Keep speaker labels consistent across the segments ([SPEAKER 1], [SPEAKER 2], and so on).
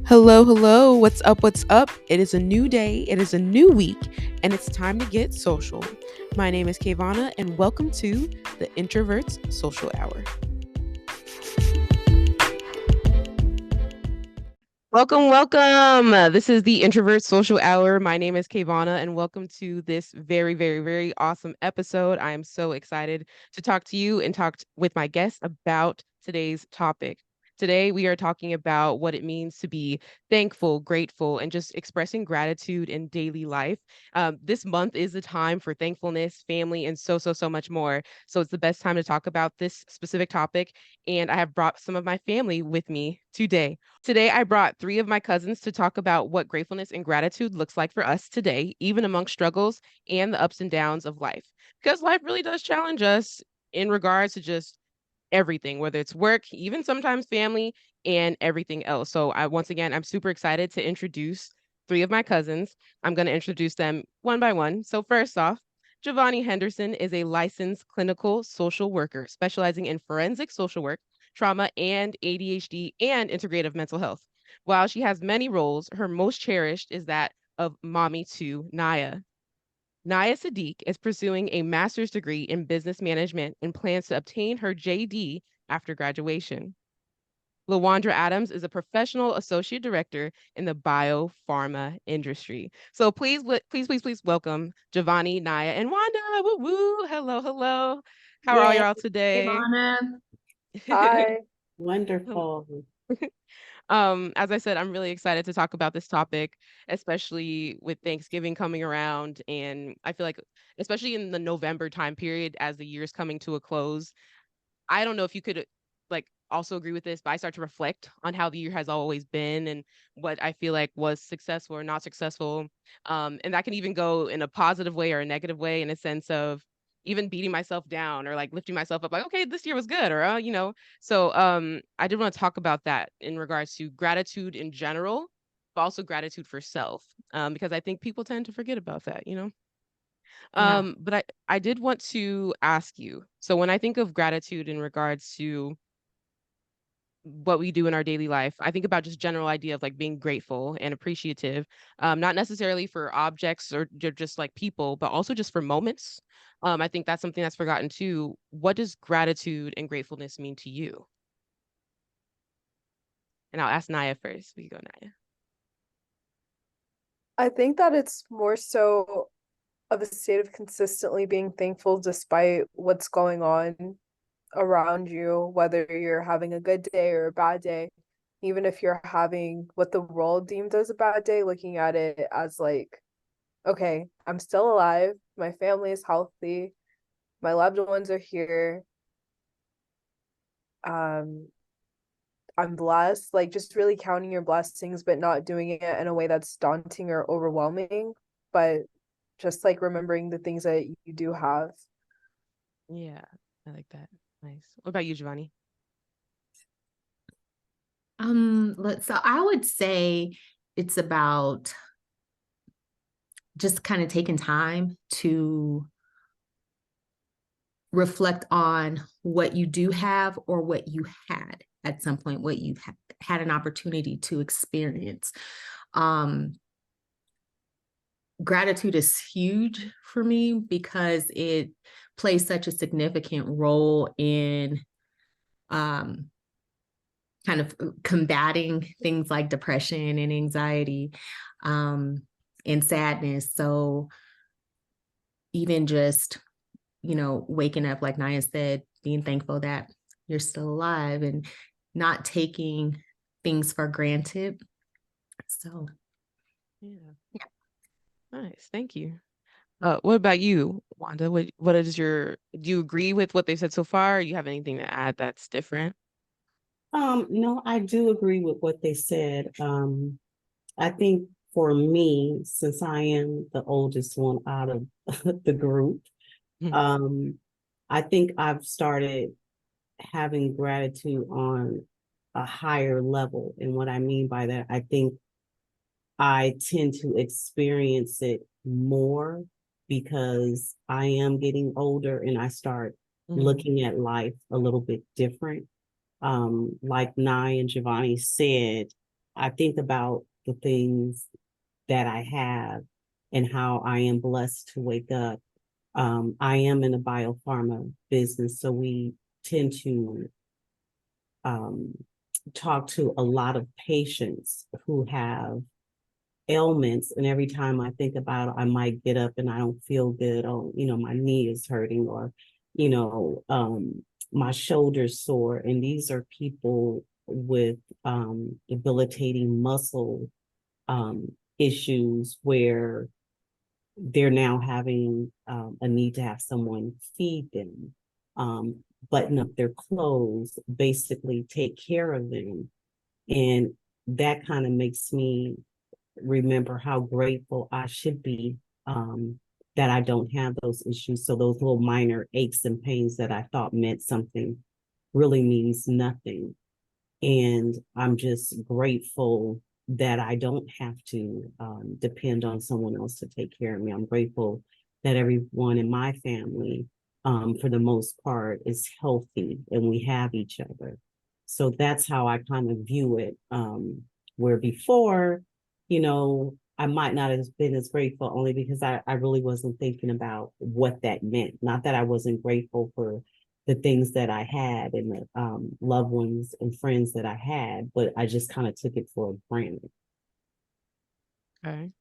[SPEAKER 1] Hello, hello. What's up? What's up? It is a new day, it is a new week, and it's time to get social. My name is KaVonna, and welcome to the Introvert's Social Hour. Welcome, welcome. This is the Introvert Social Hour. My name is KaVonna, and welcome to this very, very, very awesome episode. I am so excited to talk to you and with my guests about today's topic. Today, we are talking about what it means to be thankful, grateful, and just expressing gratitude in daily life. This month is the time for thankfulness, family, and so much more. So it's the best time to talk about this specific topic. And I have brought some of my family with me today. Today, I brought three of my cousins to talk about what gratefulness and gratitude looks like for us today, even among struggles and the ups and downs of life. Because life really does challenge us in regards to just everything, whether it's work, even sometimes family, and everything else. So, once again, I'm super excited to introduce three of my cousins. I'm going to introduce them one by one. So, first off, Javonni Henderson is a licensed clinical social worker specializing in forensic social work, trauma, and ADHD and integrative mental health. While she has many roles, her most cherished is that of mommy to Nayah. Nayah Saadiq is pursuing a master's degree in business management and plans to obtain her JD after graduation. LaWandra Adams is a professional associate director in the biopharma industry. So please welcome Javonni, Nayah, and Wanda. Woo woo. Hello, hello. How are
[SPEAKER 2] Yay,
[SPEAKER 1] y'all today?
[SPEAKER 2] Ivana.
[SPEAKER 3] Hi.
[SPEAKER 2] Wonderful.
[SPEAKER 1] As I said, I'm really excited to talk about this topic, especially with Thanksgiving coming around. And I feel like, especially in the November time period, as the year's coming to a close, I don't know if you could like also agree with this, but I start to reflect on how the year has always been and what I feel like was successful or not successful. And that can even go in a positive way or a negative way in a sense of even beating myself down or like lifting myself up like, okay, this year was good or So I did want to talk about that in regards to gratitude in general, but also gratitude for self. Because I think people tend to forget about that.
[SPEAKER 2] Yeah.
[SPEAKER 1] But I did want to ask you, so when I think of gratitude in regards to what we do in our daily life, I think about just general idea of like being grateful and appreciative, not necessarily for objects or just like people, but also just for moments. I think that's something that's forgotten too. What does gratitude and gratefulness mean to you? And I'll ask Nayah first. We can go Nayah.
[SPEAKER 3] I think that it's more so of a state of consistently being thankful despite what's going on around you, whether you're having a good day or a bad day. Even if you're having what the world deemed as a bad day, looking at it as like, okay, I'm still alive, my family is healthy, my loved ones are here. Um, I'm blessed, like just really counting your blessings, but not doing it in a way that's daunting or overwhelming, but just like remembering the things that you do have.
[SPEAKER 1] Yeah, I like that. Nice. What about you, Giovanni?
[SPEAKER 2] So I would say it's about just kind of taking time to reflect on what you do have or what you had at some point, what you've had an opportunity to experience. Um, Gratitude is huge for me because it plays such a significant role in um, kind of combating things like depression and anxiety um, and sadness. So even just, waking up, like Nayah said, being thankful that you're still alive and not taking things for granted. So,
[SPEAKER 1] Yeah. Nice. Thank you. What about you, Wanda? What is do you agree with what they said so far? Or you have anything to add that's different?
[SPEAKER 4] No, I do agree with what they said. I think for me, since I am the oldest one out of the group,
[SPEAKER 1] Mhm.
[SPEAKER 4] um, I think I've started having gratitude on a higher level. And what I mean by that, I think I tend to experience it more because I am getting older and I start
[SPEAKER 1] Mhm.
[SPEAKER 4] looking at life a little bit different. Like Nye and Giovanni said, I think about the things that I have and how I am blessed to wake up. I am in a biopharma business, so we tend to um, talk to a lot of patients who have ailments. And every time I think about it, I might get up and I don't feel good. Oh, my knee is hurting, or, my shoulder's sore. And these are people with debilitating muscle issues where they're now having a need to have someone feed them, button up their clothes, basically take care of them. And that kind of makes me remember how grateful I should be, that I don't have those issues. So those little minor aches and pains that I thought meant something really means nothing. And I'm just grateful that I don't have to depend on someone else to take care of me. I'm grateful that everyone in my family, for the most part, is healthy and we have each other. So that's how I kind of view it. Where before, I might not have been as grateful, only because I really wasn't thinking about what that meant. Not that I wasn't grateful for the things that I had and the loved ones and friends that I had, but I just kind of took it for granted.
[SPEAKER 1] Okay.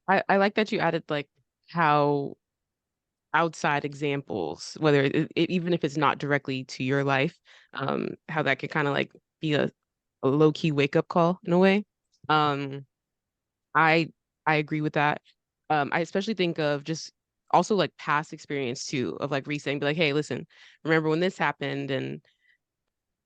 [SPEAKER 1] I like that you added like how outside examples, whether even if it's not directly to your life, how that could kind of like be a low key wake up call in a way. Um, I I agree with that. I especially think of just also like past experience too, of like resetting, be like, hey, listen, remember when this happened, and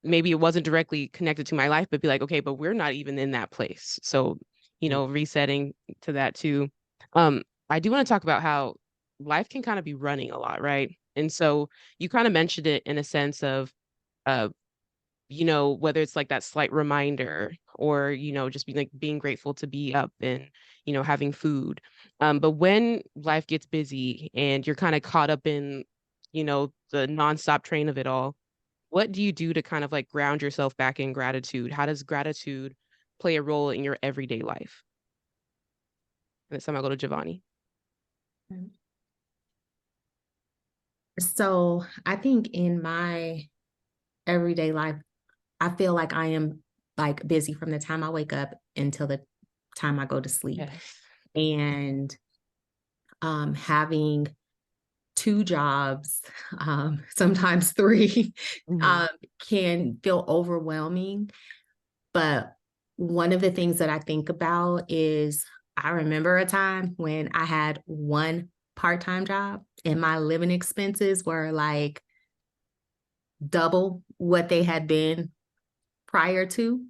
[SPEAKER 1] maybe it wasn't directly connected to my life, but be like, okay, but we're not even in that place. So, resetting to that too. Um, I do want to talk about how life can kind of be running a lot, right? And so you kind of mentioned it in a sense of uh whether it's like that slight reminder, or just being grateful to be up and having food. But when life gets busy and you're kind of caught up in the nonstop train of it all, what do you do to kind of like ground yourself back in gratitude? How does gratitude play a role in your everyday life? And this time I'll go to Javonni.
[SPEAKER 2] So I think in my everyday life, I feel like I am like busy from the time I wake up until the time I go to sleep.
[SPEAKER 1] Yes.
[SPEAKER 2] And having two jobs, sometimes three,
[SPEAKER 1] Mhm.
[SPEAKER 2] can feel overwhelming. But one of the things that I think about is I remember a time when I had one part-time job and my living expenses were like double what they had been prior to.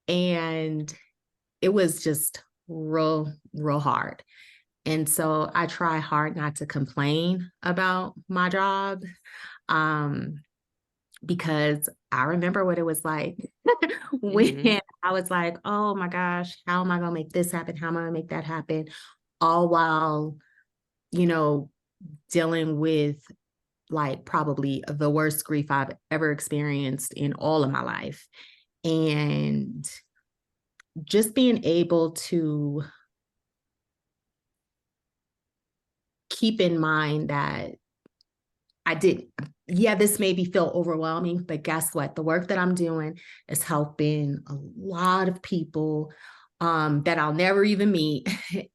[SPEAKER 2] And it was just real hard. And so I try hard not to complain about my job, um, because I remember what it was like
[SPEAKER 1] Mhm.
[SPEAKER 2] when I was like, oh my gosh, how am I going to make this happen? How am I going to make that happen? All while, you know, dealing with like probably the worst grief I've ever experienced in all of my life. And just being able to keep in mind that this made me feel overwhelming, but guess what? The work that I'm doing is helping a lot of people that I'll never even meet.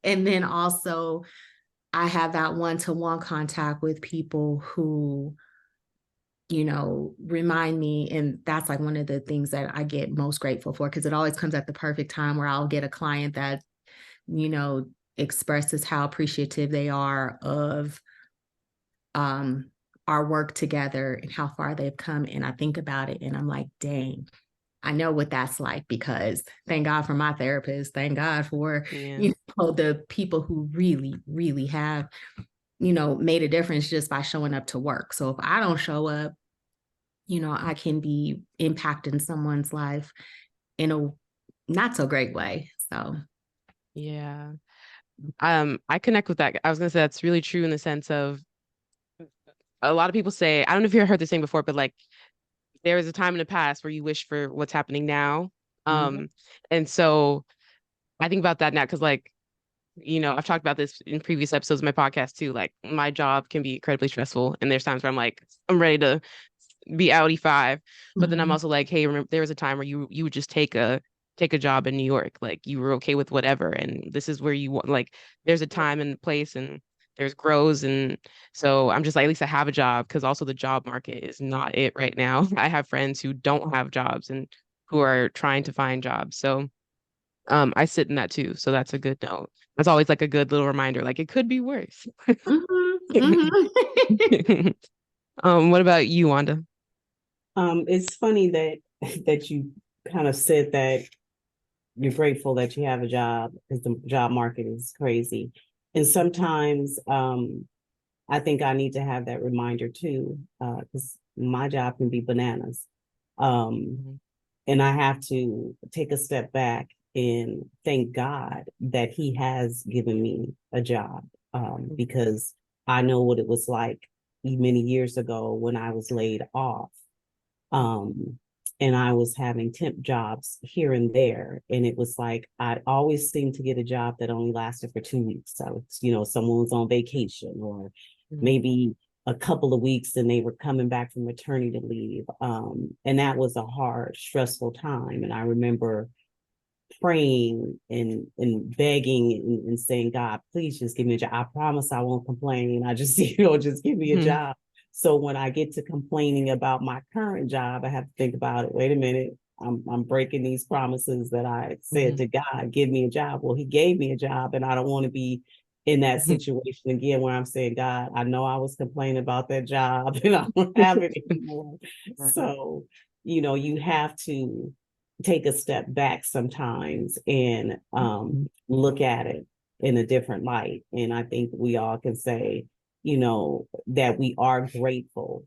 [SPEAKER 2] And then also, I have that one-to-one contact with people who, remind me. And that's like one of the things that I get most grateful for, because it always comes at the perfect time where I'll get a client that, you know, expresses how appreciative they are of our work together and how far they've come. And I think about it and I'm like, dang, I know what that's like, because thank God for my therapist. Thank God for,
[SPEAKER 1] Yeah.
[SPEAKER 2] the people who really, really have, made a difference just by showing up to work. So if I don't show up, I can be impacting someone's life in a not so great way. So
[SPEAKER 1] Yeah. I connect with that. I was gonna say that's really true in the sense of a lot of people say, I don't know if you heard this saying before, but like there was a time in the past where you wish for what's happening now. Um, and so I think about that now because like, I've talked about this in previous episodes of my podcast too. Like my job can be incredibly stressful. And there's times where I'm like, I'm ready to be Audi 5. But then I'm
[SPEAKER 2] Mhm.
[SPEAKER 1] also like, hey, remember there was a time where you would just take a job in New York. Like you were okay with whatever. And this is where you want like there's a time and place and there's grows. And so I'm just like, at least I have a job because also the job market is not it right now. I have friends who don't have jobs and who are trying to find jobs. So I sit in that too. So that's a good note. That's always like a good little reminder. Like it could be worse.
[SPEAKER 2] Mhm. Mhm.
[SPEAKER 1] What about you, Wanda?
[SPEAKER 4] It's funny that that you kind of said that you're grateful that you have a job because the job market is crazy. And sometimes I think I need to have that reminder too, because my job can be bananas. Um,
[SPEAKER 1] Mhm.
[SPEAKER 4] and I have to take a step back and thank God that He has given me a job, because I know what it was like many years ago when I was laid off. Um, and I was having temp jobs here and there. And it was like I always seemed to get a job that only lasted for 2 weeks. So, someone was on vacation or
[SPEAKER 1] Mhm.
[SPEAKER 4] maybe a couple of weeks and they were coming back from maternity leave. And that was a hard, stressful time. And I remember praying and begging and saying, God, please just give me a job. I promise I won't complain. I just, just give me a
[SPEAKER 1] Mhm.
[SPEAKER 4] job. So when I get to complaining about my current job, I have to think about it. Wait a minute. I'm breaking these promises that I said
[SPEAKER 1] Mhm.
[SPEAKER 4] to God, give me a job. Well, He gave me a job, and I don't want to be in that
[SPEAKER 1] Mhm.
[SPEAKER 4] situation again where I'm saying, God, I know I was complaining about that job and I don't have it anymore. So, you have to take a step back sometimes and look at it in a different light. And I think we all can say, that we are grateful,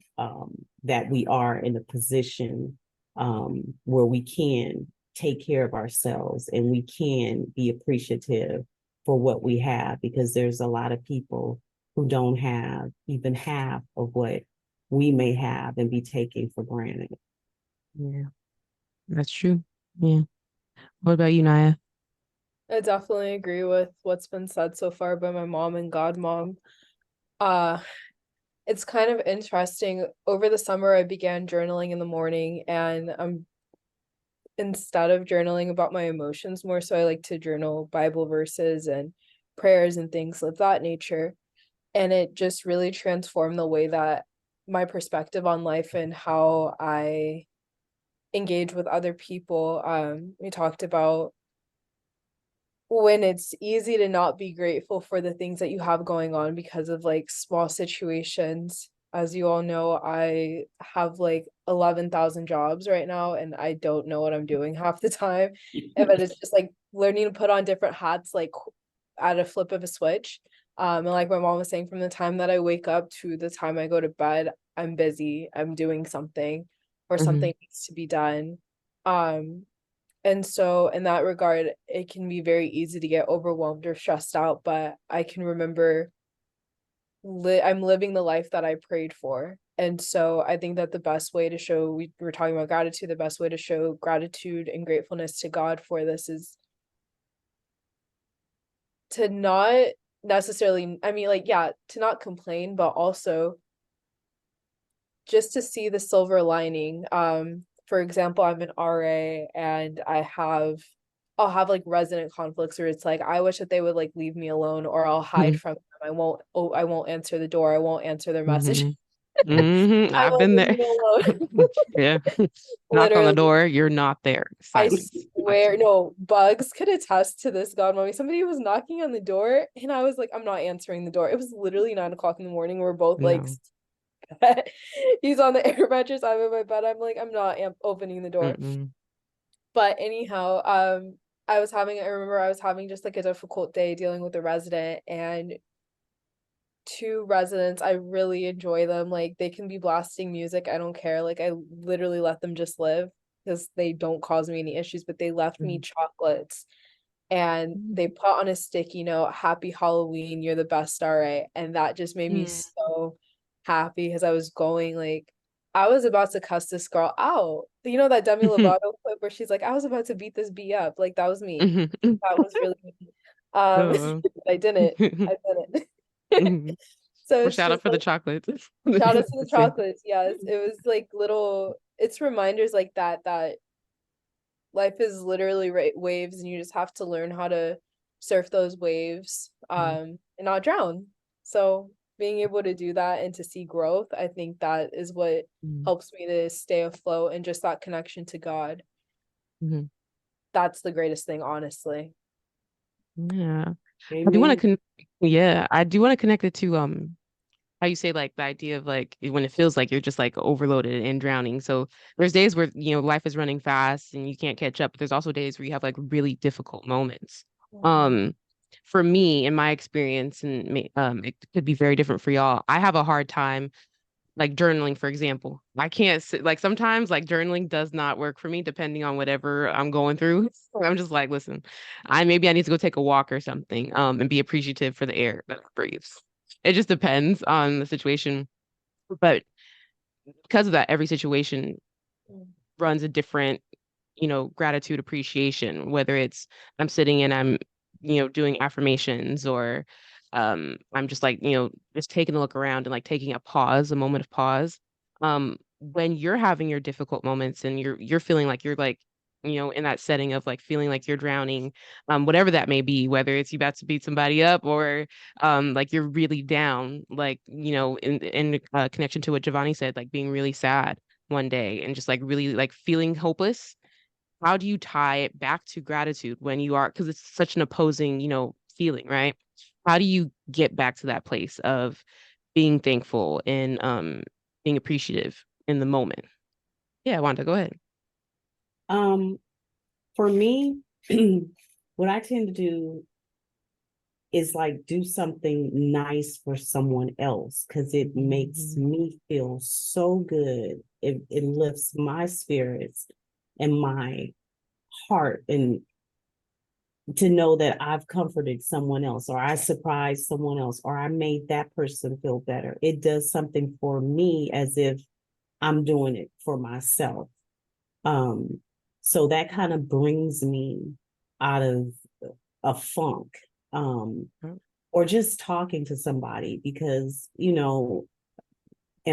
[SPEAKER 4] that we are in a position where we can take care of ourselves and we can be appreciative for what we have, because there's a lot of people who don't have even half of what we may have and be taking for granted.
[SPEAKER 1] Yeah, that's true. Yeah. What about you, Naya?
[SPEAKER 3] I definitely agree with what's been said so far by my mom and godmom. Uh, it's kind of interesting. Over the summer, I began journaling in the morning, and instead of journaling about my emotions more so, I like to journal Bible verses and prayers and things of that nature. And it just really transformed the way that my perspective on life and how I engage with other people. We talked about when it's easy to not be grateful for the things that you have going on because of like small situations. As you all know, I have like 11,000 jobs right now and I don't know what I'm doing half the time. But it's just like learning to put on different hats like at a flip of a switch. And like my mom was saying, from the time that I wake up to the time I go to bed, I'm busy, I'm doing something or
[SPEAKER 1] Hmm.
[SPEAKER 3] something needs to be done. Um, and so in that regard, it can be very easy to get overwhelmed or stressed out, but I can remember I'm living the life that I prayed for. And so I think that the best way to show, we were talking about gratitude, the best way to show gratitude and gratefulness to God for this is to not necessarily, I mean, like, yeah, to not complain, but also just to see the silver lining. For example, I'm an RA and I'll have like resident conflicts where it's like I wish that they would like leave me alone or I'll hide from them. I won't answer the door. I won't answer their message.
[SPEAKER 1] Hmm.
[SPEAKER 3] I
[SPEAKER 1] I've
[SPEAKER 3] won't
[SPEAKER 1] been
[SPEAKER 3] leave
[SPEAKER 1] there.
[SPEAKER 3] me alone.
[SPEAKER 1] Yeah. Knock on the
[SPEAKER 3] Literally.
[SPEAKER 1] door, you're not there.
[SPEAKER 3] I
[SPEAKER 1] Silence.
[SPEAKER 3] swear, no, bugs could attest to this, God, mommy. Somebody was knocking on the door, and I was like, I'm not answering the door. It was literally 9 o'clock in the morning. We're both like,
[SPEAKER 1] No.
[SPEAKER 3] he's on the air mattress. I'm in my bed. I'm like, I'm not opening the door.
[SPEAKER 1] Mm-mm.
[SPEAKER 3] But anyhow, I remember I was having just like a difficult day dealing with a resident and two residents, I really enjoy them. Like they can be blasting music. I don't care. Like I literally let them just live because they don't cause me any issues, but they left me chocolates and they put on a sticky note, Happy Halloween, you're the best, all right. And that just made me
[SPEAKER 1] Mm.
[SPEAKER 3] so happy because I was about to cuss this girl out. You know that Demi Lovato clip where she's like, I was about to beat this bee up. Like that was me.
[SPEAKER 1] Mhm.
[SPEAKER 3] That was really me. Um,
[SPEAKER 1] Oh.
[SPEAKER 3] I didn't. I didn't.
[SPEAKER 1] Mhm.
[SPEAKER 3] So
[SPEAKER 1] Well,
[SPEAKER 3] it's
[SPEAKER 1] shout out
[SPEAKER 3] just
[SPEAKER 1] for the
[SPEAKER 3] like
[SPEAKER 1] chocolates.
[SPEAKER 3] shout out to the chocolates. Yes, it was like little. It's reminders like that life is literally waves, and you just have to learn how to surf those waves, and not drown. So being able to do that and to see growth, I think that is what
[SPEAKER 1] Mhm.
[SPEAKER 3] helps me to stay afloat, and just that connection to God.
[SPEAKER 1] Mhm.
[SPEAKER 3] That's the greatest thing, honestly.
[SPEAKER 1] Yeah. I do want
[SPEAKER 4] Amen.
[SPEAKER 1] to yeah, I do want to connect it to how you say like the idea of like when it feels like you're just like overloaded and drowning. So there's days where life is running fast and you can't catch up, but there's also days where you have like really difficult moments.
[SPEAKER 3] Mhm.
[SPEAKER 1] Um for me, in my experience, and it could be very different for y'all. I have a hard time like journaling, for example. I can't sit like sometimes like journaling does not work for me depending on whatever I'm going through. I'm just like, listen, I need to go take a walk or something, and be appreciative for the air that I breathe. It just depends on the situation. But because of that, every situation runs a different, gratitude appreciation, whether it's I'm sitting and I'm, doing affirmations, or I'm just like, just taking a look around and like taking a moment of pause. When you're having your difficult moments and you're feeling like you're like, in that setting of like feeling like you're drowning, whatever that may be, whether it's you about to beat somebody up or like you're really down, like, in connection to what Javonni said, like being really sad one day and just like really like feeling hopeless. How do you tie it back to gratitude when you are, because it's such an opposing, feeling, right? How do you get back to that place of being thankful and being appreciative in the moment? Yeah, Wanda, go ahead.
[SPEAKER 4] Um, for me, what I tend to do is like do something nice for someone else because it makes
[SPEAKER 1] Mhm.
[SPEAKER 4] me feel so good. It lifts my spirits and my heart, and to know that I've comforted someone else, or I surprised someone else, or I made that person feel better. It does something for me as if I'm doing it for myself. Um, so that kind of brings me out of a funk.
[SPEAKER 1] Mm.
[SPEAKER 4] Or just talking to somebody because, in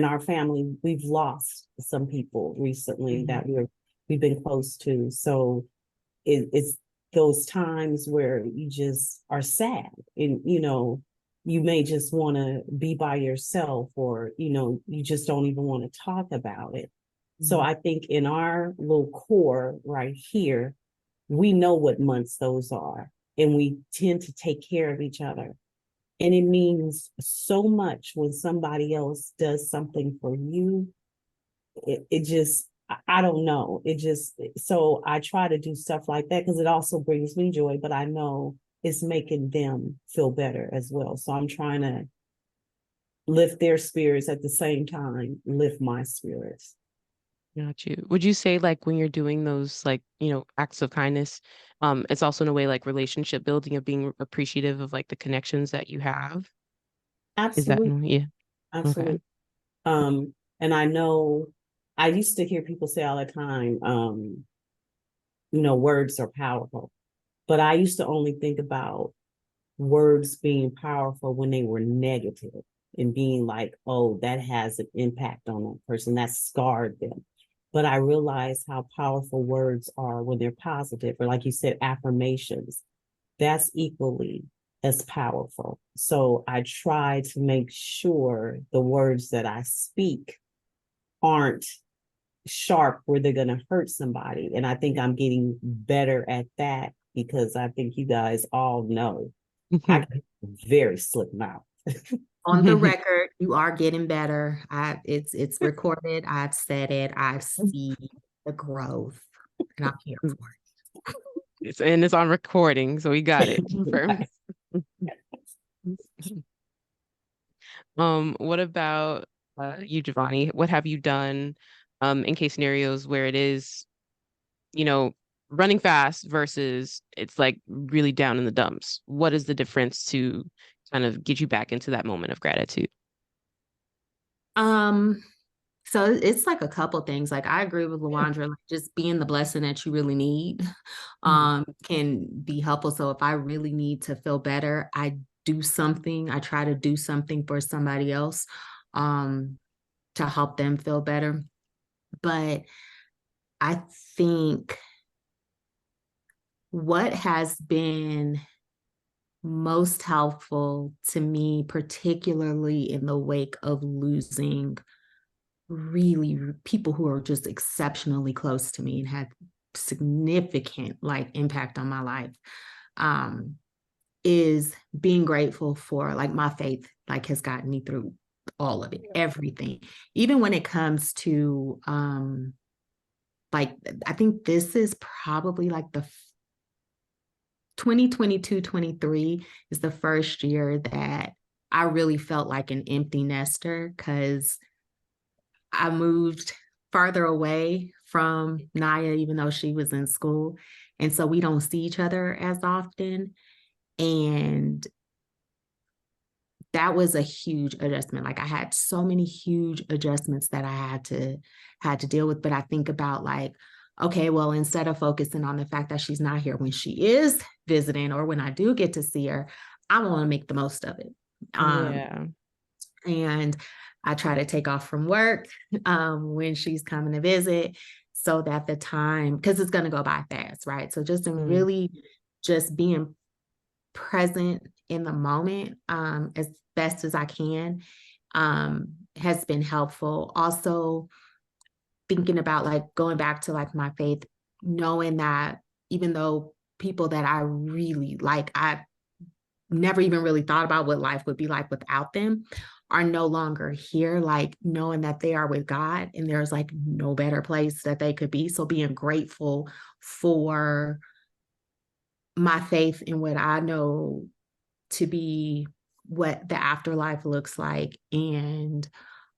[SPEAKER 4] our family, we've lost some people recently
[SPEAKER 1] Mhm.
[SPEAKER 4] that we've been close to. So it's those times where you just are sad and, you may just want to be by yourself, or, you just don't even want to talk about it. So
[SPEAKER 1] Mhm.
[SPEAKER 4] I think in our little core right here, we know what months those are, and we tend to take care of each other. And it means so much when somebody else does something for you. It just, I don't know. It just, so I try to do stuff like that because it also brings me joy, but I know it's making them feel better as well. So I'm trying to lift their spirits at the same time, lift my spirits.
[SPEAKER 1] Got you. Would you say like when you're doing those like, acts of kindness, it's also in a way like relationship building of being appreciative of like the connections that you have? Is that,
[SPEAKER 4] Absolutely.
[SPEAKER 1] yeah. Okay.
[SPEAKER 4] Absolutely. And I know I used to hear people say all the time, words are powerful. But I used to only think about words being powerful when they were negative, and being like, oh, that has an impact on that person, that scarred them. But I realized how powerful words are when they're positive, or like you said, affirmations. That's equally as powerful. So I try to make sure the words that I speak aren't sharp where they're going to hurt somebody. And I think I'm getting better at that because I think you guys all know I got a very slick mouth.
[SPEAKER 2] On the record, you are getting better. It's recorded. I've said it. I see the growth, and I'm here for it.
[SPEAKER 1] It's on recording, so we got it confirmed. What about you, Javonni? What have you done in case scenarios where it is, you know, running fast versus it's like really down in the dumps? What is the difference to kind of get you back into that moment of gratitude?
[SPEAKER 2] Um, So it's like a couple things. Like I agree with LaWandra, like just being the blessing that you really need can be helpful. So if I really need to feel better, I try to do something for somebody else to help them feel better. But I think what has been most helpful to me, particularly in the wake of losing really people who are just exceptionally close to me and had significant like impact on my life, is being grateful for like my faith, like has gotten me through all of it, everything, even when it comes to like I think this is probably like the 2022-23 is the first year that I really felt like an empty nester, because I moved farther away from Nayah, even though she was in school. And so we don't see each other as often. And that was a huge adjustment. Like I had so many huge adjustments that I had to deal with. But I think about like, okay, well, instead of focusing on the fact that she's not here when she is visiting or when I do get to see her, I want to make the most of it. And I try to take off from work when she's coming to visit, so that the time, because it's going to go by fast, right? So just in really just being present in the moment as best as I can has been helpful. Also thinking about like going back to like my faith, knowing that even though people that I really like, I never even really thought about what life would be like without them, are no longer here, like knowing that they are with God and there's like no better place that they could be. So being grateful for my faith in what I know to be what the afterlife looks like, and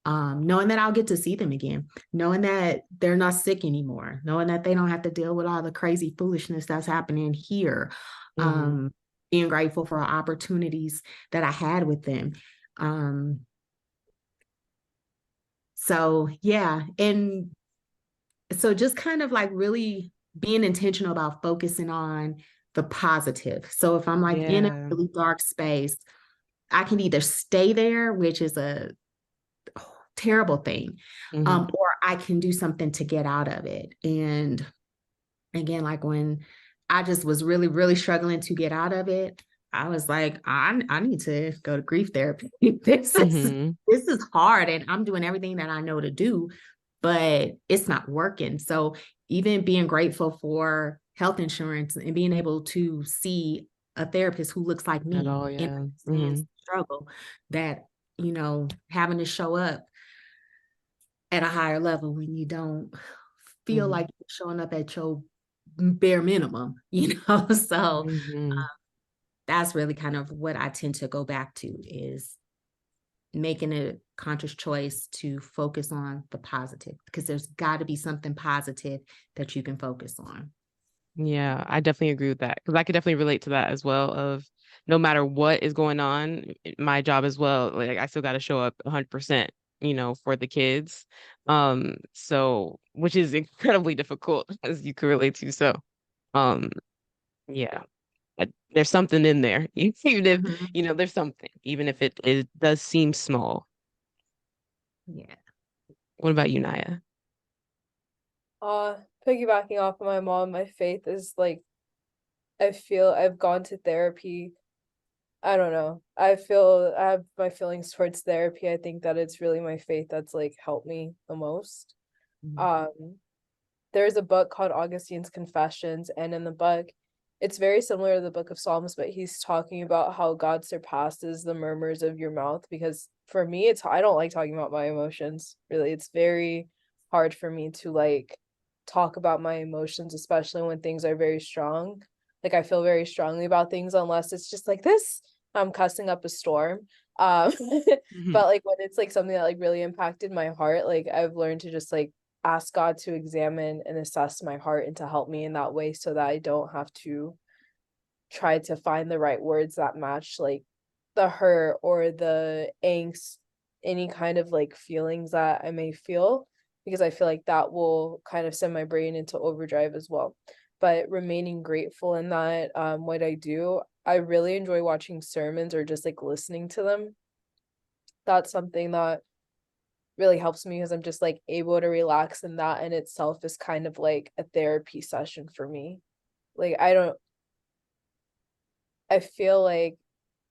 [SPEAKER 2] knowing that I'll get to see them again, knowing that they're not sick anymore, knowing that they don't have to deal with all the crazy foolishness that's happening here, being grateful for opportunities that I had with them. So yeah, and so just kind of like really being intentional about focusing on the positive. So if I'm like in a really dark space, I can either stay there, which is a terrible thing, or I can do something to get out of it. And again, like when I just was really, really struggling to get out of it, I was like, I need to go to grief therapy. This is hard, and I'm doing everything that I know to do, but it's not working. So even being grateful for health insurance and being able to see a therapist who looks like me and understands the struggle, that, you know, having to show up at a higher level when you don't feel like you're showing up at your bare minimum, you know? So that's really kind of what I tend to go back to, is making a conscious choice to focus on the positive, because there's got to be something positive that you can focus on.
[SPEAKER 1] Yeah, I definitely agree with that, because I could definitely relate to that as well. Of no matter what is going on, my job as well, like I still got to show up 100%, you know, for the kids. So which is incredibly difficult, as you can relate to. So, yeah, there's something in there, even if you know there's something, even if it does seem small.
[SPEAKER 2] Yeah.
[SPEAKER 1] What about you, Nayah?
[SPEAKER 3] Piggybacking off of my mom, my faith is like, I feel I've gone to therapy. I don't know. I feel I have my feelings towards therapy. I think that it's really my faith that's like helped me the most. There's a book called Augustine's Confessions, and in the book, it's very similar to the book of Psalms, but he's talking about how God surpasses the murmurs of your mouth. Because for me, I don't like talking about my emotions, really. It's very hard for me to like talk about my emotions, especially when things are very strong. Like I feel very strongly about things, unless it's just like this, I'm cussing up a storm. But like when it's like something that like really impacted my heart, like I've learned to just like ask God to examine and assess my heart and to help me in that way, so that I don't have to try to find the right words that match like the hurt or the angst any kind of like feelings that I may feel, because I feel like that will kind of send my brain into overdrive as well. But remaining grateful in that, what I do, I really enjoy watching sermons or just like listening to them. That's something that really helps me because I'm just like able to relax, and that in itself is kind of like a therapy session for me. Like I feel like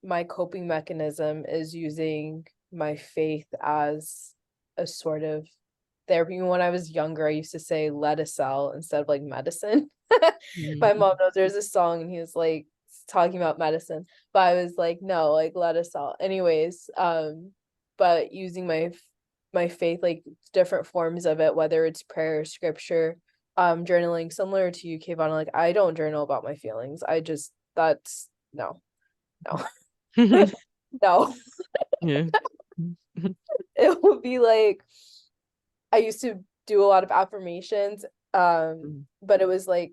[SPEAKER 3] my coping mechanism is using my faith as a sort of therapy. When I was younger, I used to say let a cell instead of like medicine. My mom knows there's a song and he was like talking about medicine, but I was like, no, like let a cell. Anyways, but using my faith, like different forms of it, whether it's prayer, scripture, journaling, similar to you, KaVonna, like I don't journal about my feelings. I just that's no, no, no.
[SPEAKER 1] Yeah.
[SPEAKER 3] It would be like I used to do a lot of affirmations, but it was like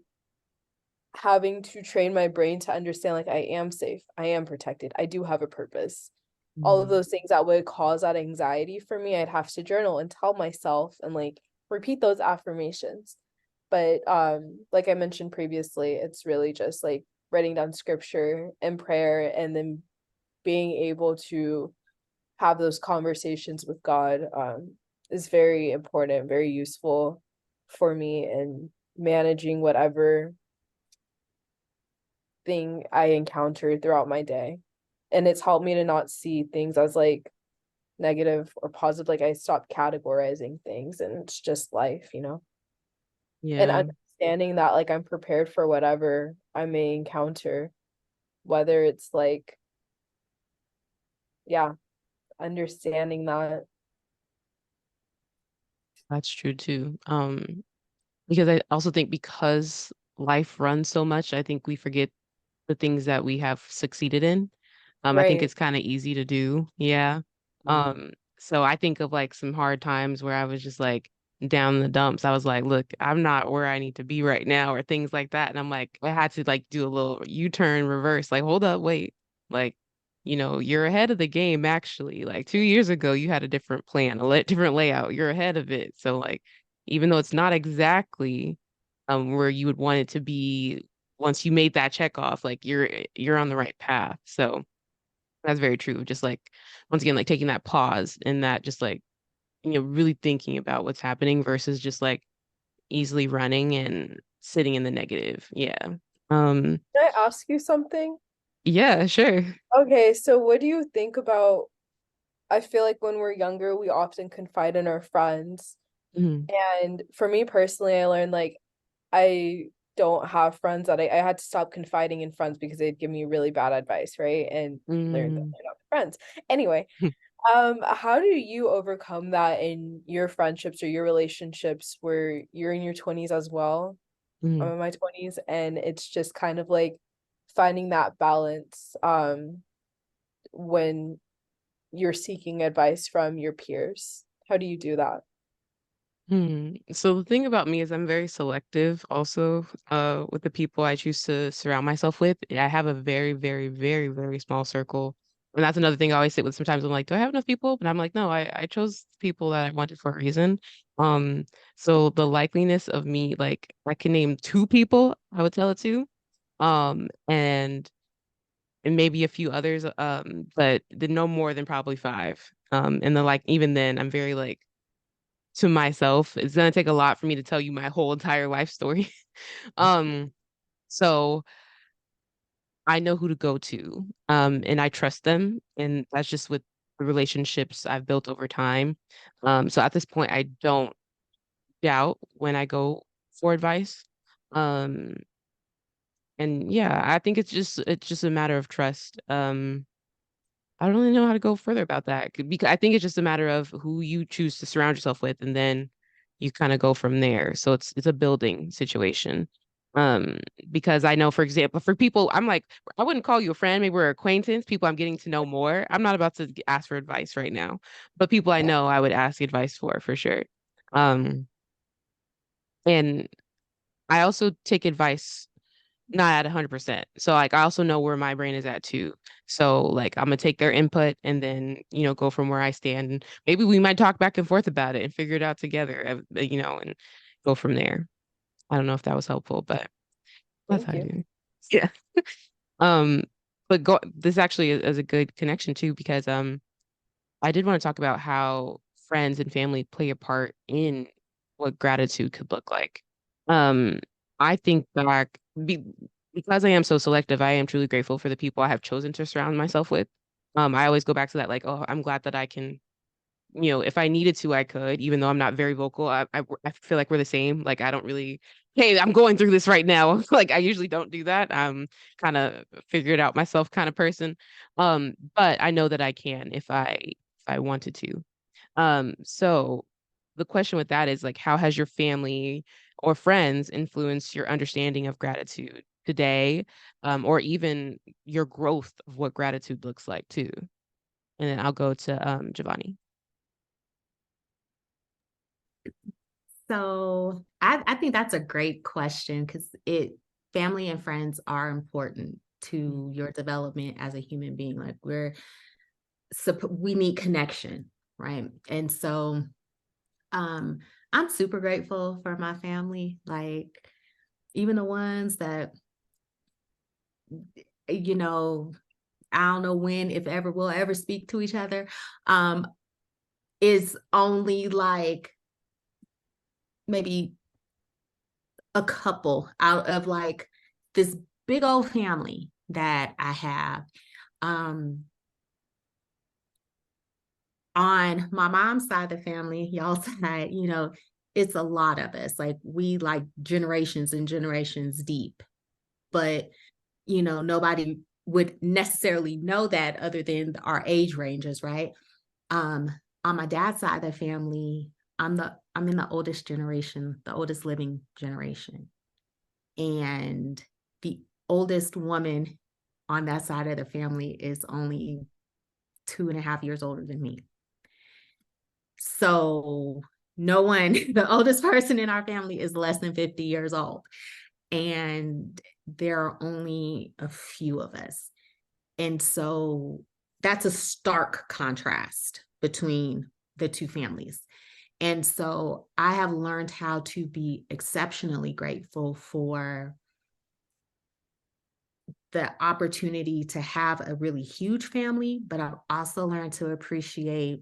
[SPEAKER 3] having to train my brain to understand like I am safe, I am protected, I do have a purpose. All of those things that would cause that anxiety for me, I'd have to journal and tell myself and like repeat those affirmations. But like I mentioned previously, it's really just like writing down scripture and prayer, and then being able to have those conversations with God is very important, very useful for me in managing whatever thing I encounter throughout my day. And it's helped me to not see things as like negative or positive. Like I stopped categorizing things, and it's just life, you know? And
[SPEAKER 1] Yeah.
[SPEAKER 3] understanding that like I'm prepared for whatever I may encounter, whether it's like, yeah, understanding that.
[SPEAKER 1] That's true too. Because I also think because life runs so much, I think we forget the things that we have succeeded in. I think
[SPEAKER 3] Right.
[SPEAKER 1] it's kind of easy to do. Yeah. So I think of like some hard times where I was just like down in the dumps. I was like, look, I'm not where I need to be right now, or things like that. And I'm like, I had to like do a little U-turn reverse, like, hold up, wait. Like, you're ahead of the game actually. Like 2 years ago, you had a different plan, different layout. You're ahead of it. So like, even though it's not exactly where you would want it to be once you made that check off, like you're on the right path. So that's very true. Just like once again, like taking that pause and that just like, really thinking about what's happening versus just like easily running and sitting in the negative. Yeah. Um,
[SPEAKER 3] Can I ask you something?
[SPEAKER 1] yeah, sure.
[SPEAKER 3] Okay, so what do you think about, I feel like when we're younger, we often confide in our friends.
[SPEAKER 1] Mhm.
[SPEAKER 3] And for me personally, I learned like I don't have friends that I had to stop confiding in friends because they'd give me really bad advice, right? And learned that
[SPEAKER 1] Mm.
[SPEAKER 3] they're not friends. Anyway, how do you overcome that in your friendships or your relationships where you're in your 20s as well? I'm
[SPEAKER 1] Mhm.
[SPEAKER 3] in my 20s, and it's just kind of like finding that balance when you're seeking advice from your peers. How do you do that?
[SPEAKER 1] So the thing about me is I'm very selective also with the people I choose to surround myself with. I have a very, very, very, very small circle. And that's another thing I always sit with. Sometimes I'm like, do I have enough people? But I'm like, no, I chose people that I wanted for a reason. Um, so the likeliness of me, like I can name two people I would tell it to. And maybe a few others, but no more than probably five. And then like even then I'm very like to myself. It's gonna take a lot for me to tell you my whole entire life story. Um, so I know who to go to, and I trust them, and that's just with the relationships I've built over time. So at this point, I don't doubt when I go for advice. Um, and yeah, I think it's just a matter of trust. I don't really know how to go further about that because I think it's just a matter of who you choose to surround yourself with, and then you kind of go from there. So it's a building situation. Um, because I know, for example, for people, I'm like, I wouldn't call you a friend. Maybe we're acquaintance, people I'm getting to know more. I'm not about to ask for advice right now, but people I know, I would ask advice for sure. Um, and I also take advice not at 100%. So like I also know where my brain is at too. So like I'm gonna take their input and then, go from where I stand. And maybe we might talk back and forth about it and figure it out together, and go from there. I don't know if that was helpful, but that's
[SPEAKER 3] Thank
[SPEAKER 1] how I
[SPEAKER 3] you.
[SPEAKER 1] do. Yeah. Um, but this actually is a good connection too, because I did want to talk about how friends and family play a part in what gratitude could look like. Um, I think back because I am so selective, I am truly grateful for the people I have chosen to surround myself with. I always go back to that, like, oh, I'm glad that I can, if I needed to, I could, even though I'm not very vocal. I feel like we're the same. Like, I don't really, hey, I'm going through this right now. Like, I usually don't do that. I'm kind of figure it out myself kind of person. But I know that I can if I wanted to. So the question with that is like, how has your family or friends influenced your understanding of gratitude today, or even your growth of what gratitude looks like too? And then I'll go to Javonni.
[SPEAKER 2] So I think that's a great question because family and friends are important to your development as a human being. Like we need connection, right? And so um I'm super grateful for my family, like even the ones that, you know, I don't know when, if ever we'll ever speak to each other, is only like maybe a couple out of like this big old family that I have. Um, on my mom's side of the family, y'all side, it's a lot of us. Like we like generations and generations deep, but nobody would necessarily know that other than our age ranges, right? Um, on my dad's side of the family, I'm in the oldest generation, the oldest living generation. And the oldest woman on that side of the family is only 2.5 years older than me. So no one, the oldest person in our family is less than 50 years old. And there are only a few of us. And so that's a stark contrast between the two families. And so I have learned how to be exceptionally grateful for the opportunity to have a really huge family, but I've also learned to appreciate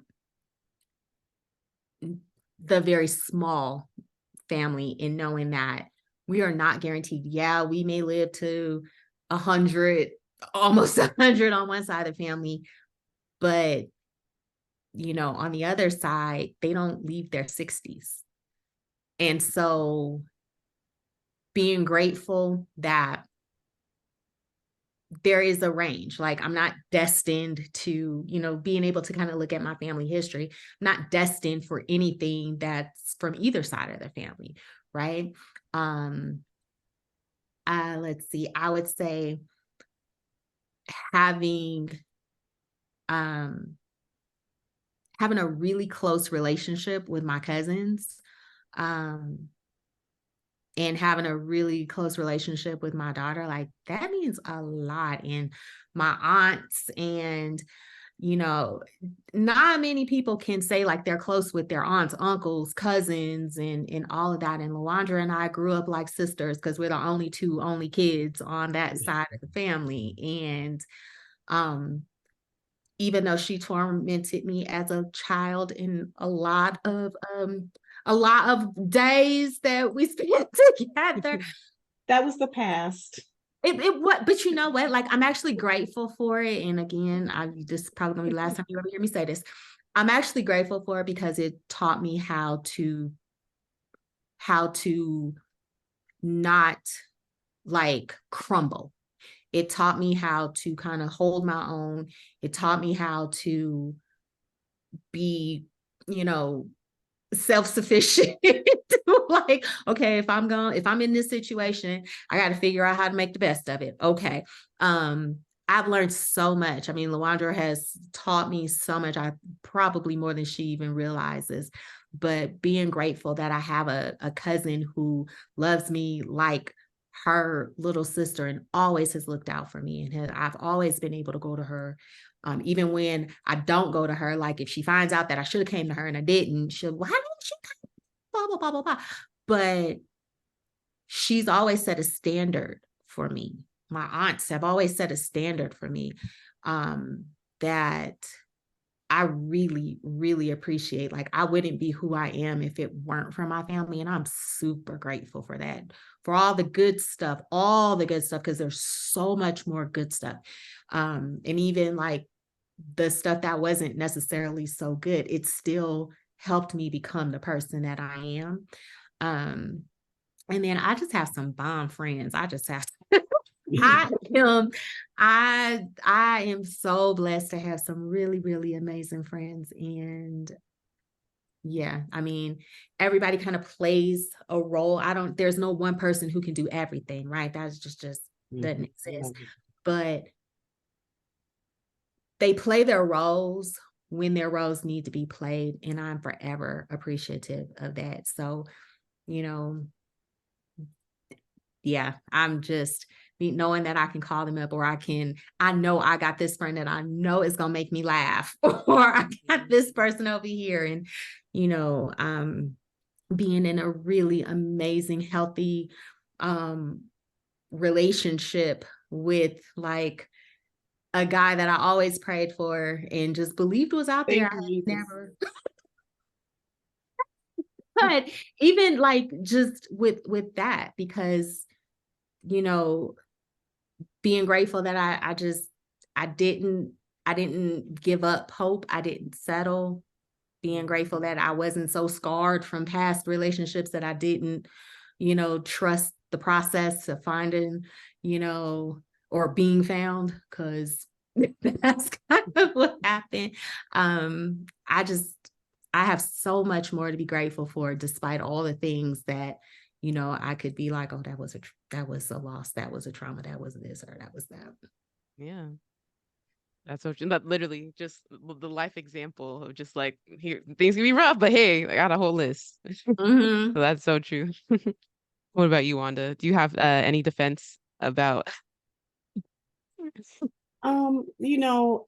[SPEAKER 2] the very small family in knowing that we are not guaranteed. Yeah, we may live to 100, almost 100 on one side of the family, but on the other side, they don't leave their 60s. And so being grateful that there is a range. Like I'm not destined to, being able to kind of look at my family history, I'm not destined for anything that's from either side of the family, right? Let's see, I would say having having a really close relationship with my cousins, and having a really close relationship with my daughter, like that means a lot. And my aunts and, not many people can say like they're close with their aunts, uncles, cousins, and all of that. And LaWandra and I grew up like sisters because we're the only two only kids on that side of the family. And even though she tormented me as a child in a lot of days that we spent together.
[SPEAKER 4] That was the past.
[SPEAKER 2] But you know what? Like, I'm actually grateful for it. And again, this is probably gonna be the last time you ever hear me say this. I'm actually grateful for it because it taught me how to not like crumble. It taught me how to kind of hold my own. It taught me how to be, self-sufficient. Like, okay, if I'm in this situation, I got to figure out how to make the best of it. Okay. I've learned so much. I mean, LaWandra has taught me so much. I probably more than she even realizes, but being grateful that I have a cousin who loves me like her little sister and always has looked out for me. And I've always been able to go to her. Even when I don't go to her, like if she finds out that I should have came to her and I didn't, she'll, well, how did she come? Blah, blah, blah, blah, blah. But she's always set a standard for me. My aunts have always set a standard for me that I really, really appreciate. Like, I wouldn't be who I am if it weren't for my family. And I'm super grateful for that, for all the good stuff, because there's so much more good stuff. And even like the stuff that wasn't necessarily so good, it still helped me become the person that I am. And then I just have some bomb friends. I am so blessed to have some really, really amazing friends. And yeah, I mean, everybody kind of plays a role. There's no one person who can do everything, right? That's just doesn't exist. But they play their roles when their roles need to be played. And I'm forever appreciative of that. So, yeah, I'm just knowing that I can call them up, or I know I got this friend that I know is going to make me laugh, or I got this person over here, and, being in a really amazing, healthy, relationship with like a guy that I always prayed for and just believed was out there. I never. But even like just with that, because being grateful that I didn't give up hope. I didn't settle. Being grateful that I wasn't so scarred from past relationships that I didn't, trust the process of finding, or being found, because that's kind of what happened. I have so much more to be grateful for, despite all the things that, I could be like, oh, that was a loss, that was a trauma, that was this, or that was that.
[SPEAKER 1] Yeah. That's so true. That literally just the life example of just like, here, things can be rough, but hey, I got a whole list.
[SPEAKER 2] Mm-hmm.
[SPEAKER 1] So that's so true. What about you, Wanda? Do you have any defense about?
[SPEAKER 4] You know,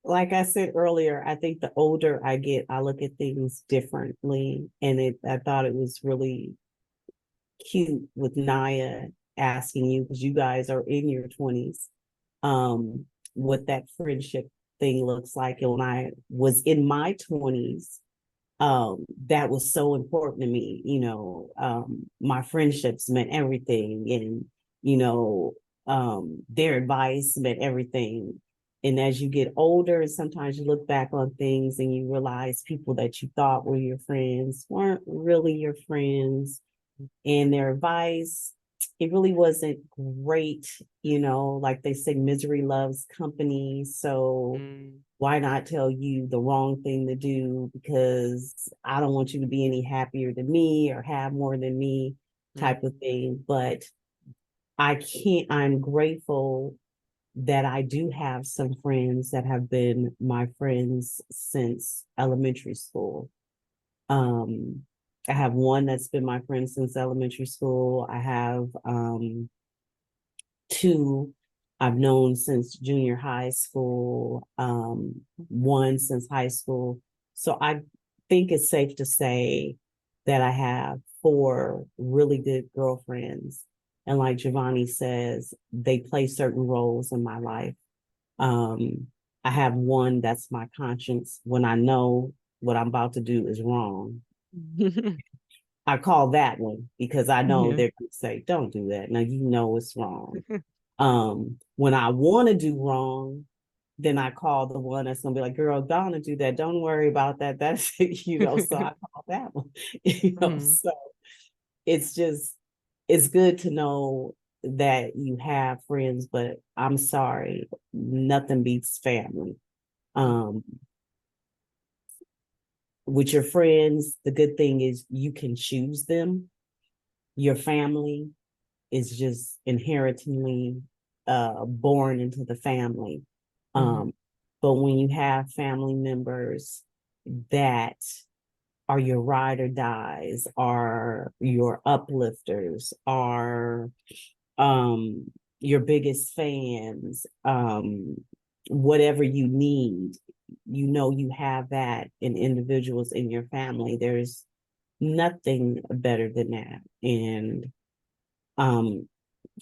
[SPEAKER 4] like I said earlier, I think the older I get, I look at things differently. And I thought it was really cute with Nayah asking you, because you guys are in your 20s, what that friendship thing looks like. And when I was in my 20s, that was so important to me. My friendships meant everything, and their advice meant everything. And as you get older, sometimes you look back on things and you realize people that you thought were your friends weren't really your friends, and their advice, it really wasn't great. Like they say, misery loves company. So why not tell you the wrong thing to do, because I don't want you to be any happier than me or have more than me, type of thing. But I'm grateful that I do have some friends that have been my friends since elementary school. I have one that's been my friend since elementary school. I have two I've known since junior high school, one since high school. So I think it's safe to say that I have four really good girlfriends. And like Javonni says, they play certain roles in my life. I have one that's my conscience when I know what I'm about to do is wrong. I call that one, because I know they're going to say, don't do that. Now, it's wrong. When I want to do wrong, then I call the one that's going to be like, girl, don't do that. Don't worry about that. That's, so I call that one, so it's good to know that you have friends, but I'm sorry, nothing beats family. With your friends, the good thing is you can choose them. Your family is just inherently born into the family. But when you have family members that are your ride or dies, are your uplifters, are your biggest fans, whatever you need, you know, you have that in individuals in your family. There's nothing better than that. And um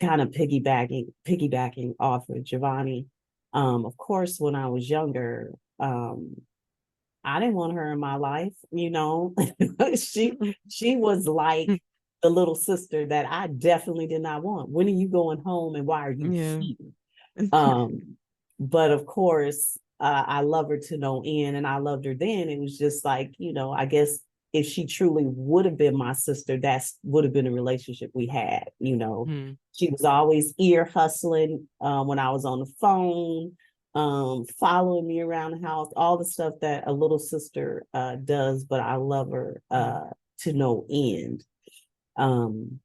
[SPEAKER 4] kind of piggybacking off of Javonni, of course, when I was younger, I didn't want her in my life, you know. She was like the little sister that I definitely did not want. When are you going home and why are you
[SPEAKER 1] Yeah.
[SPEAKER 4] here? Um, but of course, I love her to no end, and I loved her then. It was just like, you know, I guess if she truly would have been my sister, that's would have been a relationship we had, you know.
[SPEAKER 1] Mm.
[SPEAKER 4] She was always ear hustling when I was on the phone, following me around the house, all the stuff that a little sister does, but I love her to no end. Um,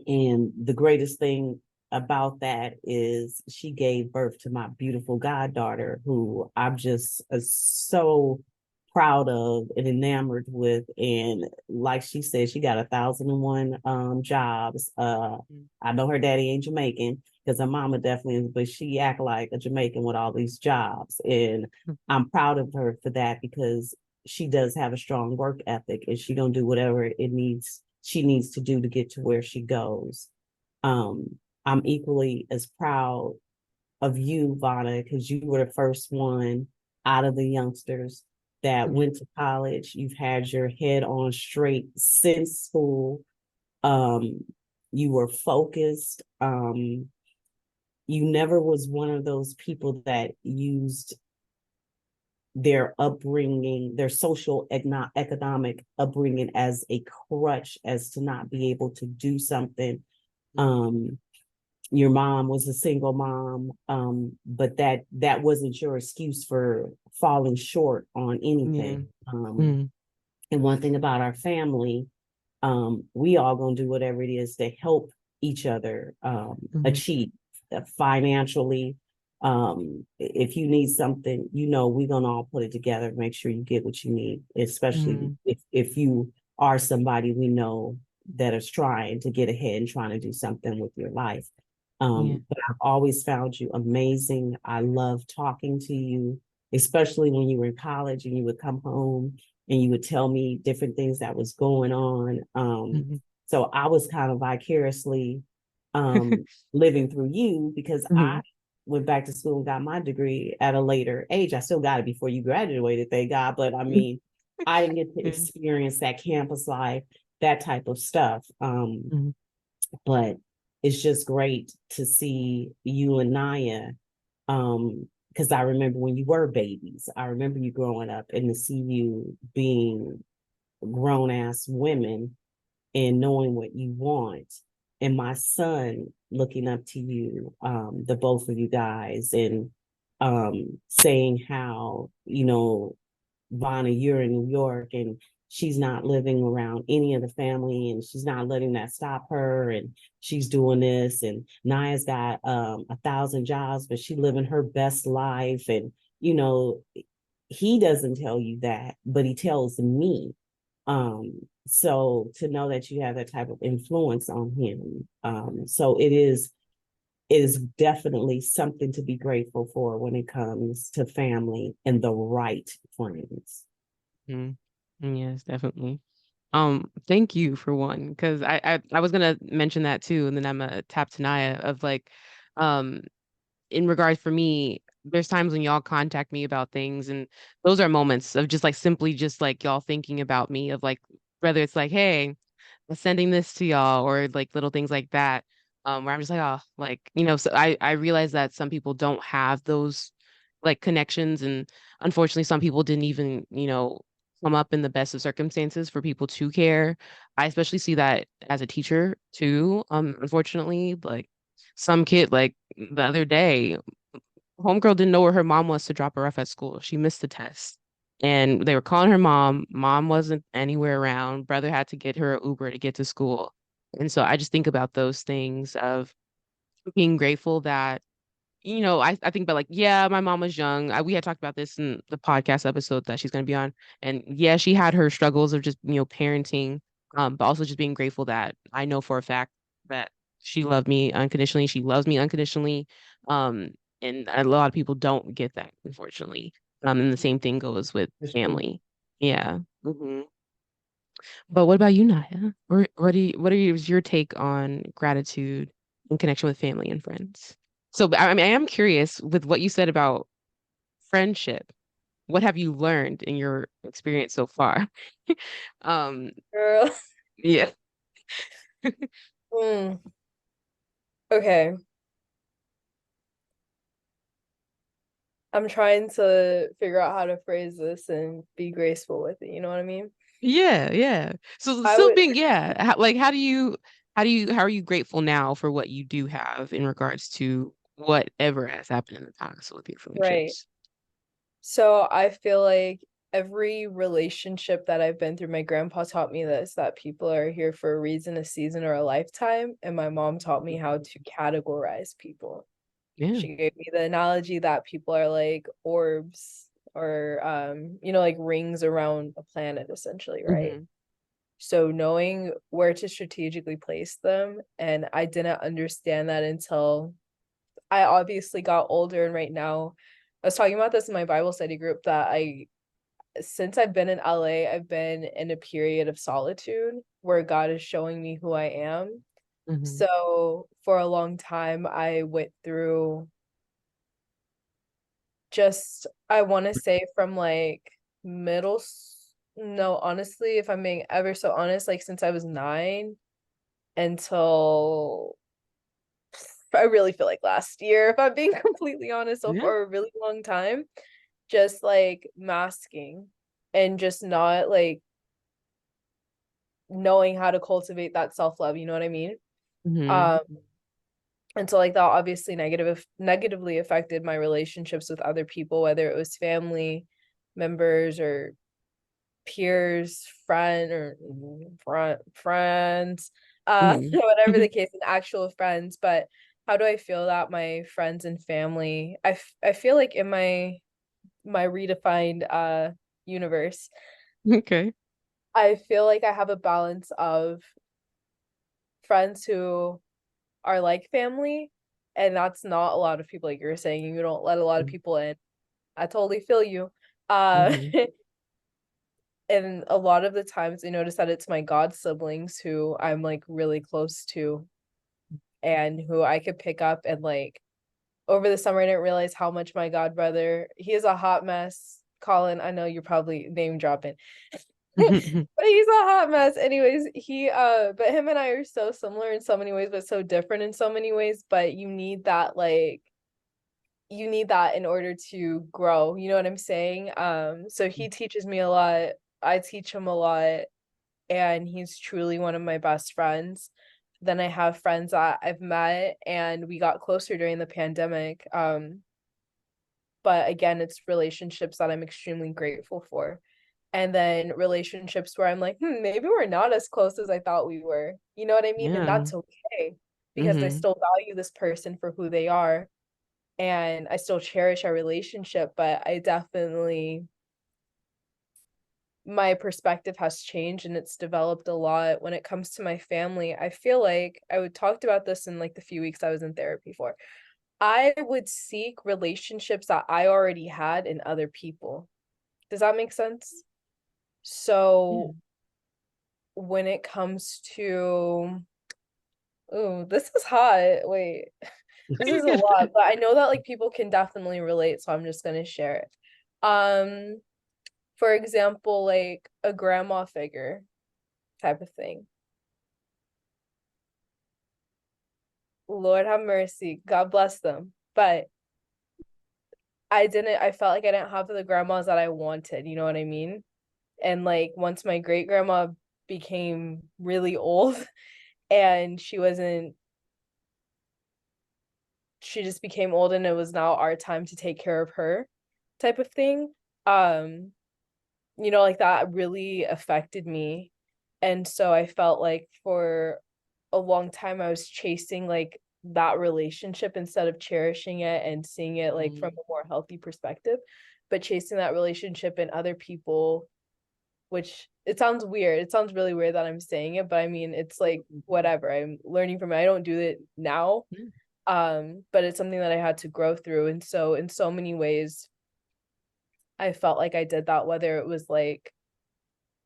[SPEAKER 4] and the greatest thing about that is she gave birth to my beautiful goddaughter, who I'm just so proud of and enamored with. And like she said, she got 1,001 jobs. I know her daddy ain't Jamaican because her mama definitely is, but she act like a Jamaican with all these jobs. And I'm proud of her for that because she does have a strong work ethic and she gonna do whatever she needs to do to get to where she goes. I'm equally as proud of you, Vonna, because you were the first one out of the youngsters that went to college. You've had your head on straight since school. You were focused. You never was one of those people that used their upbringing, their social economic upbringing as a crutch as to not be able to do something. Your mom was a single mom, but that wasn't your excuse for falling short on anything. And one thing about our family, we all gonna do whatever it is to help each other achieve financially. If you need something, you know, we're gonna all put it together, make sure you get what you need, especially if you are somebody we know that is trying to get ahead and trying to do something with your life. But I've always found you amazing. I love talking to you, especially when you were in college and you would come home and you would tell me different things that was going on. So I was kind of vicariously living through you because I went back to school and got my degree at a later age. I still got it before you graduated, thank God. But I mean, I didn't get to experience that campus life, that type of stuff. But it's just great to see you and Nayah. Because I remember when you were babies, I remember you growing up and to see you being grown ass women and knowing what you want. And my son looking up to you, the both of you guys, and saying how, you know, Vonna, you're in New York and she's not living around any of the family and she's not letting that stop her and she's doing this, and Nayah's got 1,000 jobs, but she living her best life. And you know, he doesn't tell you that, but he tells me. So to know that you have that type of influence on him, so it is definitely something to be grateful for when it comes to family and the right friends.
[SPEAKER 1] Yes, definitely. Thank you for one, because I was gonna mention that too, and then I'm a tap to Nayah of like, um, in regards for me, there's times when y'all contact me about things, and those are moments of just like simply just like y'all thinking about me, of like whether it's like, hey, I'm sending this to y'all, or like little things like that, where I'm just like, oh, like, so I realize that some people don't have those like connections, and unfortunately some people didn't even, come up in the best of circumstances for people to care. I especially see that as a teacher too. Unfortunately, like some kid, like the other day, homegirl didn't know where her mom was to drop her off at school. She missed the test. And they were calling her mom. Mom wasn't anywhere around. Brother had to get her an Uber to get to school. And so I just think about those things of being grateful that, you know, I think about like, yeah, my mom was young. We had talked about this in the podcast episode that she's going to be on. And yeah, she had her struggles of just, you know, parenting, but also just being grateful that I know for a fact that she loved me unconditionally. She loves me unconditionally. Um, and a lot of people don't get that, unfortunately. And the same thing goes with
[SPEAKER 4] That's true.
[SPEAKER 1] family. Yeah. But what about you, Naya? Or what is your take on gratitude in connection with family and friends? So, I mean, I am curious with what you said about friendship. What have you learned in your experience so far? Um,
[SPEAKER 3] Girl.
[SPEAKER 1] yeah.
[SPEAKER 3] Mm, okay. I'm trying to figure out how to phrase this and be graceful with it. You know what I mean?
[SPEAKER 1] Yeah, yeah. So
[SPEAKER 3] I
[SPEAKER 1] still
[SPEAKER 3] would,
[SPEAKER 1] being, yeah, like how are you grateful now for what you do have in regards to whatever has happened in the past with your
[SPEAKER 3] right.
[SPEAKER 1] friendships?
[SPEAKER 3] So I feel like every relationship that I've been through, my grandpa taught me this, that people are here for a reason, a season, or a lifetime. And my mom taught me how to categorize people.
[SPEAKER 1] Yeah.
[SPEAKER 3] She gave me the analogy that people are like orbs or like rings around a planet essentially, right?
[SPEAKER 1] Hmm.
[SPEAKER 3] So knowing where to strategically place them, and I didn't understand that until I obviously got older. And right now, I was talking about this in my Bible study group that since I've been in LA, I've been in a period of solitude where God is showing me who I am.
[SPEAKER 1] Hmm.
[SPEAKER 3] So for a long time, I went through just, I want to say from like no, honestly, if I'm being ever so honest, like since I was 9 until I really feel like last year, if I'm being completely honest, so
[SPEAKER 1] Yeah.
[SPEAKER 3] for a really long time, just like masking and just not like knowing how to cultivate that self-love, you know what I mean?
[SPEAKER 1] Hmm.
[SPEAKER 3] Um, and so like that obviously negatively affected my relationships with other people, whether it was family members or peers, friends,
[SPEAKER 1] Hmm.
[SPEAKER 3] whatever the case, an actual friends. But how do I feel that my friends and family? I feel like in my redefined universe,
[SPEAKER 1] Okay.
[SPEAKER 3] I feel like I have a balance of friends who are like family, and that's not a lot of people. Like you're saying, you don't let a lot of people in. I totally feel you.
[SPEAKER 1] Hmm.
[SPEAKER 3] And a lot of the times I notice that it's my god siblings who I'm like really close to and who I could pick up. And like over the summer I didn't realize how much my god brother, he is a hot mess. Colin, I know you're probably name dropping. But he's a hot mess. Anyways, but him and I are so similar in so many ways, but so different in so many ways. But you need that in order to grow. You know what I'm saying? So he teaches me a lot. I teach him a lot, and he's truly one of my best friends. Then I have friends that I've met and we got closer during the pandemic. But again, it's relationships that I'm extremely grateful for. And then relationships where I'm like, maybe we're not as close as I thought we were. You know what I mean? And
[SPEAKER 1] Yeah.
[SPEAKER 3] that's okay because I
[SPEAKER 1] Hmm.
[SPEAKER 3] still value this person for who they are and I still cherish our relationship, but I definitely, my perspective has changed and it's developed a lot when it comes to my family. I feel like I would talked about this in like the few weeks I was in therapy for. I would seek relationships that I already had in other people. Does that make sense?
[SPEAKER 1] Yeah.
[SPEAKER 3] So when it comes to, oh, this is hot. Wait, this
[SPEAKER 1] You
[SPEAKER 3] is a
[SPEAKER 1] good.
[SPEAKER 3] lot, but I know that like people can definitely relate, so I'm just gonna share it. Um, for example, like a grandma figure type of thing. Lord have mercy. God bless them. But I felt like I didn't have the grandmas that I wanted, you know what I mean? And like once my great grandma became really old and she just became old and it was now our time to take care of her type of thing. Um, like that really affected me. And so I felt like for a long time I was chasing like that relationship instead of cherishing it and seeing it like from a more healthy perspective, but chasing that relationship in other people, which it sounds weird. It sounds really weird that I'm saying it, but I mean, it's like whatever. I'm learning from it. I don't do it now. But it's something that I had to grow through. And so in so many ways, I felt like I did that, whether it was like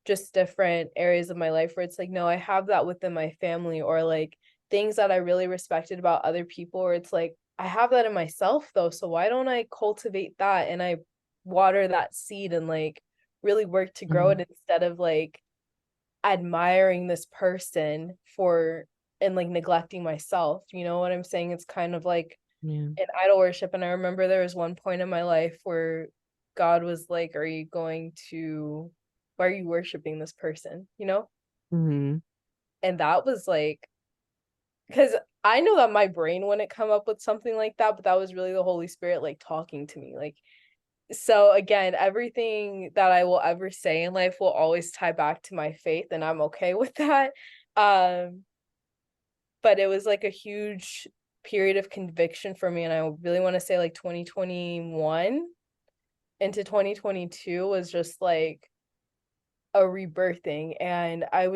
[SPEAKER 3] just different areas of my life where it's like, no, I have that within my family, or like things that I really respected about other people, or it's like, I have that in myself though. So why don't I cultivate that and I water that seed and like really work to grow it instead of like admiring this person for and like neglecting myself. You know what I'm saying? It's kind of like an idol worship. And I remember there was one point in my life where God was like, why are you worshiping this person? You know? And that was like, because I know that my brain wouldn't come up with something like that, but that was really the Holy Spirit like talking to me. Like, so again, everything that I will ever say in life will always tie back to my faith, and I'm okay with that. But it was like a huge period of conviction for me, and I really want to say like 2021 into 2022 was just like a rebirthing. And I don't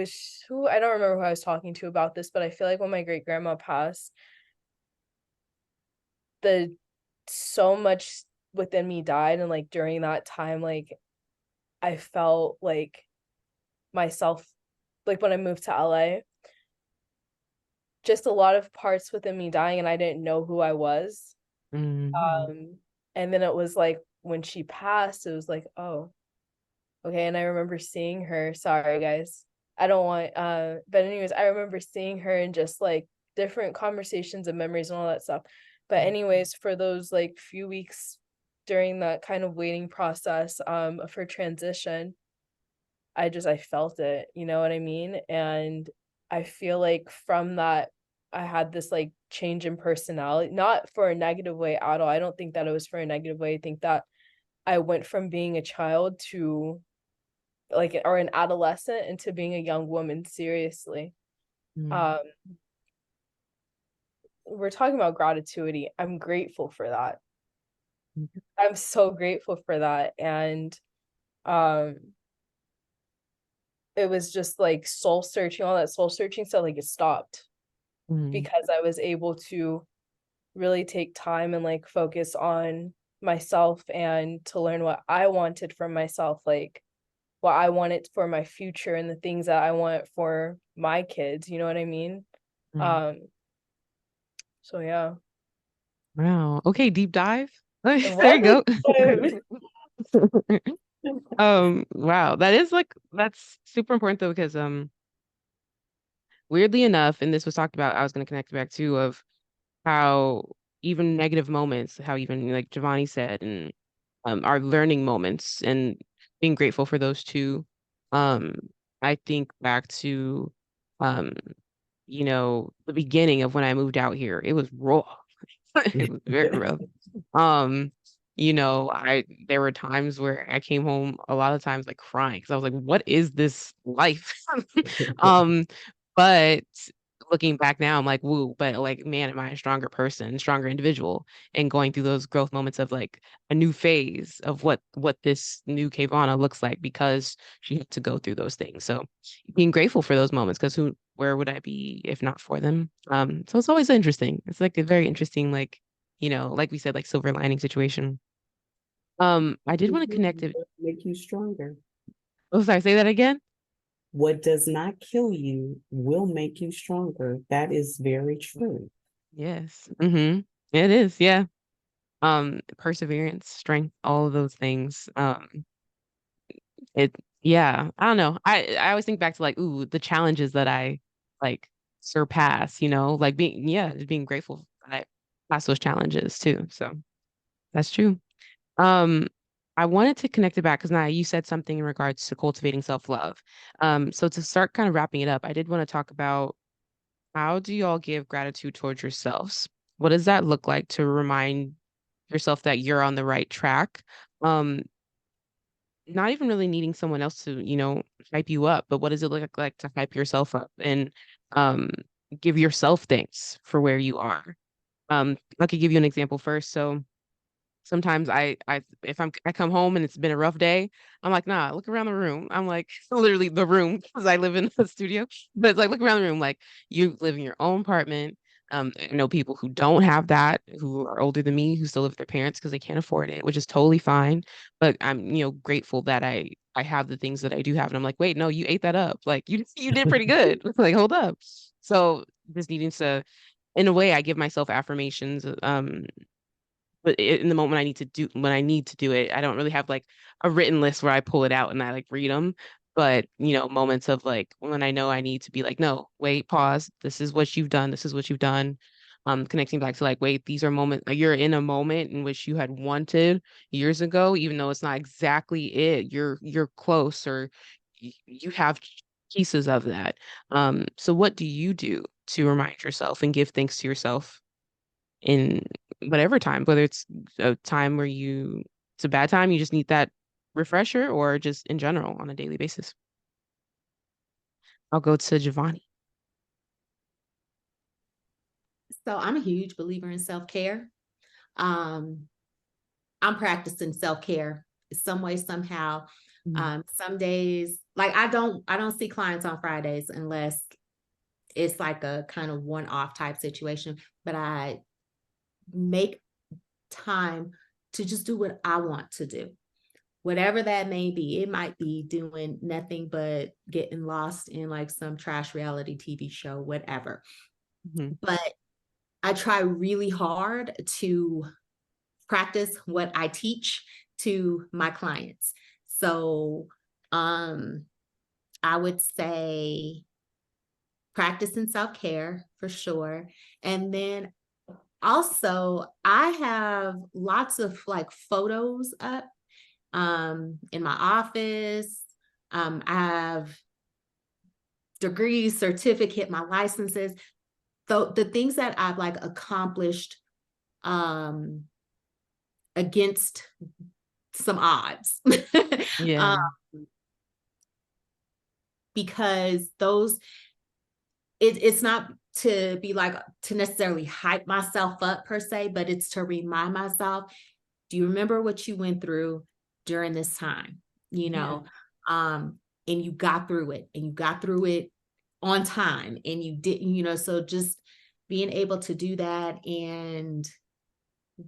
[SPEAKER 3] remember who I was talking to about this, but I feel like when my great grandma passed, so much within me died, and like during that time, like I felt like myself, like when I moved to LA, just a lot of parts within me dying, and I didn't know who I was. And then it was like when she passed, it was like, oh, okay. And I remember seeing her, sorry guys, I don't want but anyways, I remember seeing her and just like different conversations and memories and all that stuff. But anyways, for those like few weeks during that kind of waiting process of her transition, I felt it, you know what I mean? And I feel like from that, I had this like change in personality, not for a negative way at all. I don't think that it was for a negative way. I think that I went from being a child to like, or an adolescent, into being a young woman, seriously. We're talking about gratitude. I'm grateful for that. I'm so grateful for that. And it was just like soul searching, all that soul searching stuff, like it stopped because I was able to really take time and like focus on myself and to learn what I wanted from myself, like what I wanted for my future and the things that I want for my kids, you know what I mean? So yeah.
[SPEAKER 1] Wow. Okay, deep dive. There you go. Wow. That's super important though, because weirdly enough, and this was talked about, I was gonna connect back to of how even negative moments, how even like Javonni said, and our learning moments and being grateful for those too. Um, I think back to um, the beginning of when I moved out here. It was raw. It was very rough. Um, there were times where I came home a lot of times like crying because I was like, what is this life? Um, but looking back now, I'm like, woo, but like, man, am I a stronger person, stronger individual, and going through those growth moments of like a new phase of what this new KaVonna looks like because she had to go through those things. So being grateful for those moments, because where would I be if not for them? So it's always interesting. It's like a very interesting, like, like we said, like silver lining situation. I did want to connect it.
[SPEAKER 4] Make you stronger.
[SPEAKER 1] Oh, sorry, say that again.
[SPEAKER 4] What does not kill you will make you stronger. That is very true.
[SPEAKER 1] Yes. It is, yeah. Perseverance, strength, all of those things. Yeah, I don't know. I always think back to like, ooh, the challenges that I like surpass, like being grateful that I pass those challenges too. So that's true. Um, I wanted to connect it back because now you said something in regards to cultivating self-love. So to start kind of wrapping it up, I did want to talk about how do y'all give gratitude towards yourselves? What does that look like to remind yourself that you're on the right track? Um, not even really needing someone else to, hype you up, but what does it look like to hype yourself up? And give yourself thanks for where you are. I could give you an example first. So sometimes I come home and it's been a rough day, I'm like, nah, look around the room. I'm like, literally the room because I live in a studio, but it's like look around the room, like you live in your own apartment. I know people who don't have that, who are older than me, who still live with their parents because they can't afford it, which is totally fine. But I'm, grateful that I have the things that I do have. And I'm like, wait, no, you ate that up. Like you did pretty good. Like, hold up. So just needing to, in a way, I give myself affirmations. But in the moment when I need to do it, I don't really have like a written list where I pull it out and I like read them. But moments of like when I know I need to be like, no, wait, pause. This is what you've done. This is what you've done. Connecting back to like, wait, these are moments like you're in a moment in which you had wanted years ago, even though it's not exactly it. You're close, or you have pieces of that. So what do you do to remind yourself and give thanks to yourself in whatever time, whether it's a time where it's a bad time, you just need that refresher, or just in general on a daily basis? I'll go to Javonni.
[SPEAKER 2] So I'm a huge believer in self-care. Um, I'm practicing self-care some way, somehow. Some days, like I don't see clients on Fridays unless it's like a kind of one-off type situation, but I make time to just do what I want to do. Whatever that may be. It might be doing nothing but getting lost in like some trash reality TV show, whatever. But I try really hard to practice what I teach to my clients. So I would say practicing self-care for sure. And then also I have lots of like photos up in my office. I have degrees, certificate, my licenses. So the things that I've like accomplished against some odds.
[SPEAKER 1] Yeah.
[SPEAKER 2] Because it's not to be like to necessarily hype myself up per se, but it's to remind myself, do you remember what you went through during this time? And you got through it, and you got through it on time, and you didn't, so just being able to do that and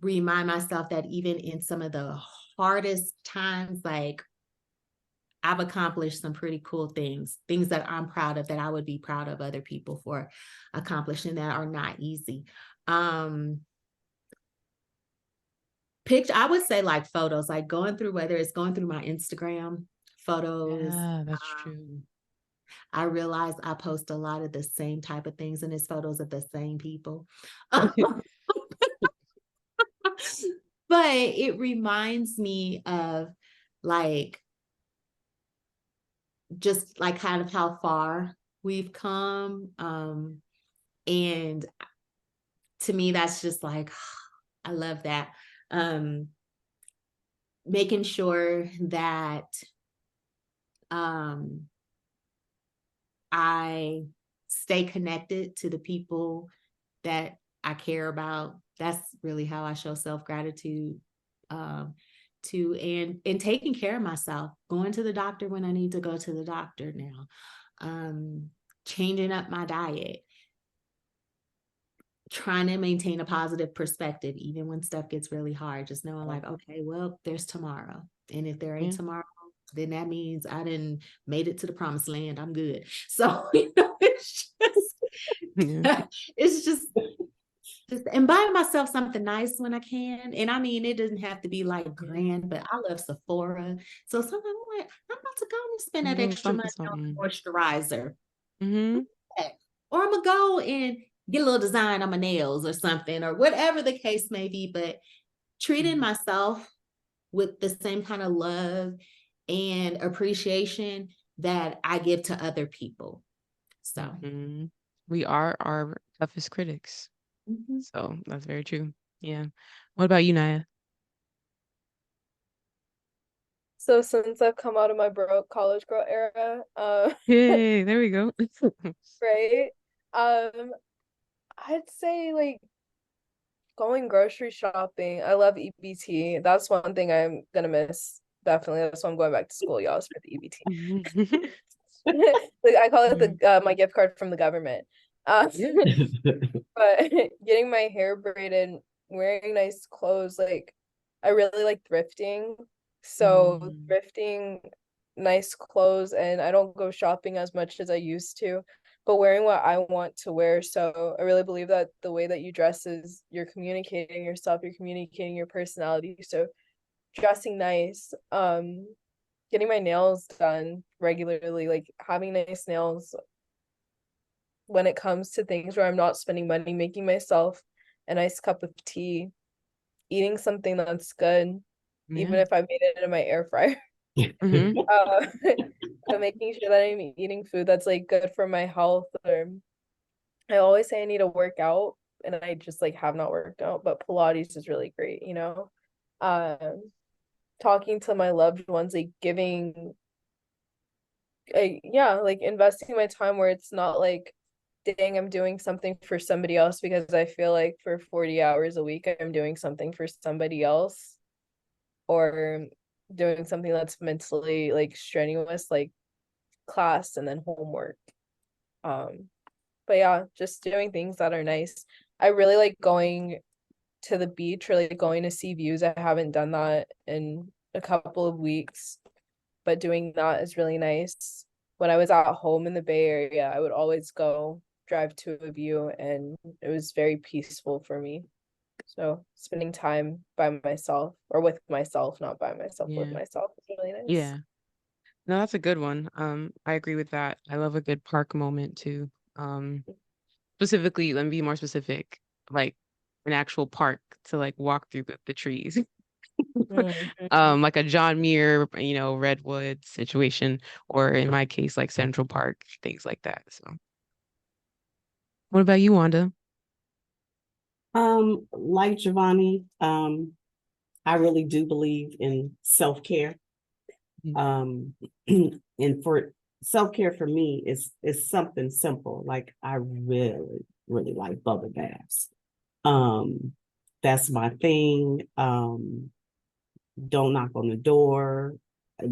[SPEAKER 2] remind myself that even in some of the hardest times, like I've accomplished some pretty cool things that I'm proud of, that I would be proud of other people for accomplishing, that are not easy. I would say like photos, like whether it's going through my Instagram photos.
[SPEAKER 1] Yeah, that's true.
[SPEAKER 2] I realize I post a lot of the same type of things, and it's photos of the same people. But it reminds me of like, just like kind of how far we've come. And to me, that's just like, I love that. Making sure that I stay connected to the people that I care about. That's really how I show self-gratitude to, and taking care of myself, going to the doctor when I need to go to the doctor now, changing up my diet, trying to maintain a positive perspective, even when stuff gets really hard, just knowing like, okay, well, there's tomorrow. And if there ain't tomorrow, then that means I didn't made it to the promised land. I'm good. So, it's just and buying myself something nice when I can. And I mean, it doesn't have to be like grand, but I love Sephora. So sometimes I'm like, I'm about to go and spend that extra money on moisturizer. Or I'm gonna go and get a little design on my nails or something, or whatever the case may be. But treating myself with the same kind of love and appreciation that I give to other people. So
[SPEAKER 1] we are our toughest critics. So that's very true. Yeah. What about you, Nayah?
[SPEAKER 3] So since I've come out of my broke college girl era,
[SPEAKER 1] Yay, there we go.
[SPEAKER 3] right? I'd say like going grocery shopping. I love EBT. That's one thing I'm gonna miss. Definitely. That's why I'm going back to school, y'all, is for the EBT. Like I call it the my gift card from the government.
[SPEAKER 1] Yeah.
[SPEAKER 3] But getting my hair braided, wearing nice clothes, like I really like thrifting. So thrifting nice clothes, and I don't go shopping as much as I used to, but wearing what I want to wear. So I really believe that the way that you dress is you're communicating yourself, you're communicating your personality. So dressing nice, getting my nails done regularly, like having nice nails when it comes to things where I'm not spending money, making myself a nice cup of tea, eating something that's good, even
[SPEAKER 1] Yeah.
[SPEAKER 3] if I made it in my air fryer.
[SPEAKER 1] Mhm.
[SPEAKER 3] So making sure that I'm eating food that's like good for my health. Or I always say I need to work out, and I just like have not worked out, but Pilates is really great, you know. Talking to my loved ones, like giving, yeah, like investing my time where it's not like, dang, I'm doing something for somebody else, because I feel like for 40 hours a week I'm doing something for somebody else, or doing something that's mentally like strenuous, like class and then homework. Um, but yeah, just doing things that are nice. I really like going to the beach, or like going to see views. I haven't done that in a couple of weeks, but doing that is really nice. When I was at home in the Bay Area, I would always go drive to a view, and it was very peaceful for me. So spending time by myself, or with myself, not by myself, with
[SPEAKER 1] Yeah.
[SPEAKER 3] myself, is really nice.
[SPEAKER 1] Yeah. No, that's a good one. I agree with that. I love a good park moment too. Specifically, let me be more specific, like an actual park to like walk through the trees.
[SPEAKER 3] Mhm.
[SPEAKER 1] Like a John Muir, Redwood situation, or in my case, like Central Park, things like that. So, what about you, Wanda?
[SPEAKER 4] Like Javonni, I really do believe in self-care.
[SPEAKER 1] Mhm.
[SPEAKER 4] Um, and for self-care for me is something simple. Like I really, really like bubble baths. Um, that's my thing. Don't knock on the door.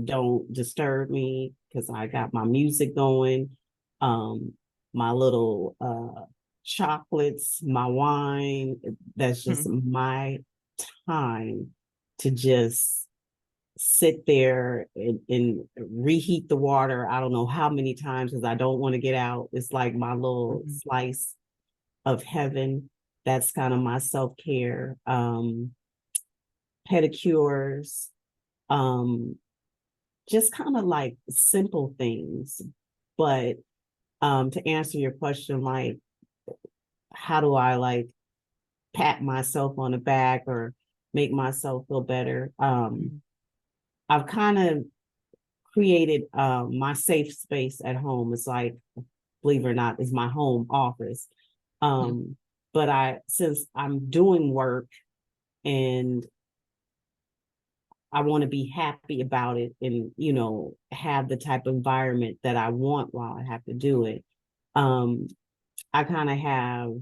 [SPEAKER 4] Don't disturb me because I got my music going. Um, my little chocolates, my wine. That's just my time to just sit there and reheat the water. I don't know how many times because I don't want to get out. It's like my little
[SPEAKER 1] Mhm.
[SPEAKER 4] slice of heaven. That's kind of my self-care. Pedicures, um, just kind of like simple things. But to answer your question, like, how do I like pat myself on the back or make myself feel better?
[SPEAKER 1] Mhm.
[SPEAKER 4] I've kind of created my safe space at home. It's like, believe it or not, is my home office.
[SPEAKER 1] Mhm.
[SPEAKER 4] But since I'm doing work and I want to be happy about it and, have the type of environment that I want while I have to do it. Um, I kind of have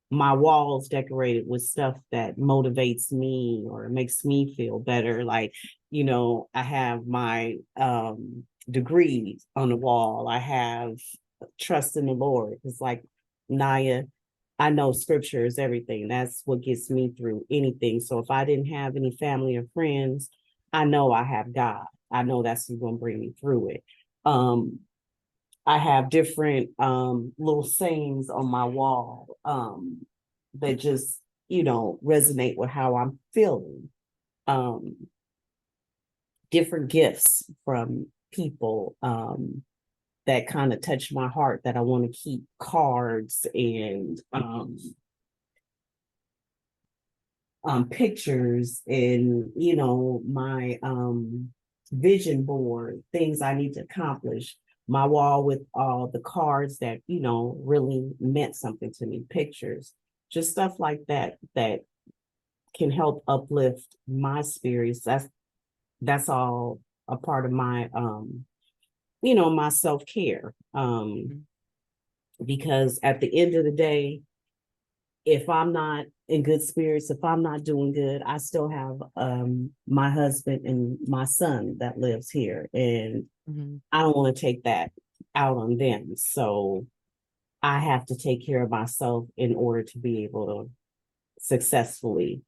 [SPEAKER 4] my walls decorated with stuff that motivates me or makes me feel better. Like, I have my degrees on the wall. I have trust in the Lord. It's like, Nayah, I know scripture is everything. That's what gets me through anything. So if I didn't have any family or friends, I know I have God. I know that's who's going to bring me through it. Um, I have different little sayings on my wall that just, resonate with how I'm feeling. Um, Different gifts from people that kind of touch my heart that I want to keep cards and pictures and my vision board, things I need to accomplish, my wall with all the cards that really meant something to me, pictures, just stuff like that that can help uplift my spirits. That's all a part of my my self-care. because at the end of the day, if I'm not in good spirits, if I'm not doing good, I still have my husband and my son that lives here, and I don't want to take that out on them. So I have to take care of myself in order to be able to successfully,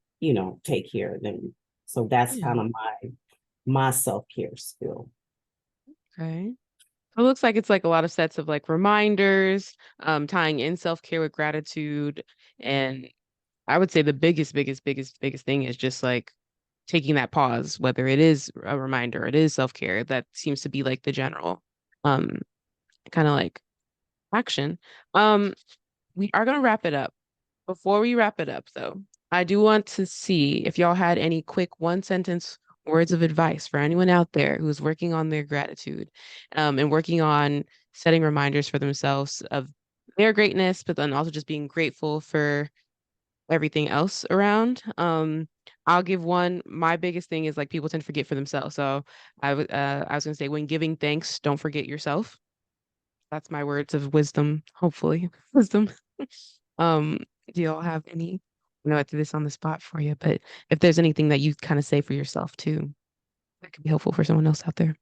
[SPEAKER 4] take care of them. So that's
[SPEAKER 1] Yeah.
[SPEAKER 4] kind of my self-care skill.
[SPEAKER 1] Okay. It looks like it's like a lot of sets of like reminders, tying in self-care with gratitude. And I would say the biggest thing is just like taking that pause, whether it is a reminder, it is self-care. That seems to be like the general um kind of like action. Um, we are gonna wrap it up. Before we wrap it up, though, I do want to see if y'all had any quick one sentence words of advice for anyone out there who's working on their gratitude, and working on setting reminders for themselves of their greatness, but then also just being grateful for everything else around. I'll give one. My biggest thing is like people tend to forget for themselves. So I was gonna say when giving thanks, don't forget yourself. That's my words of wisdom, hopefully. Wisdom. Um, do y'all have any? I know I threw this on the spot for you, but if there's anything that you kind of say for yourself too, that could be helpful for someone else out there.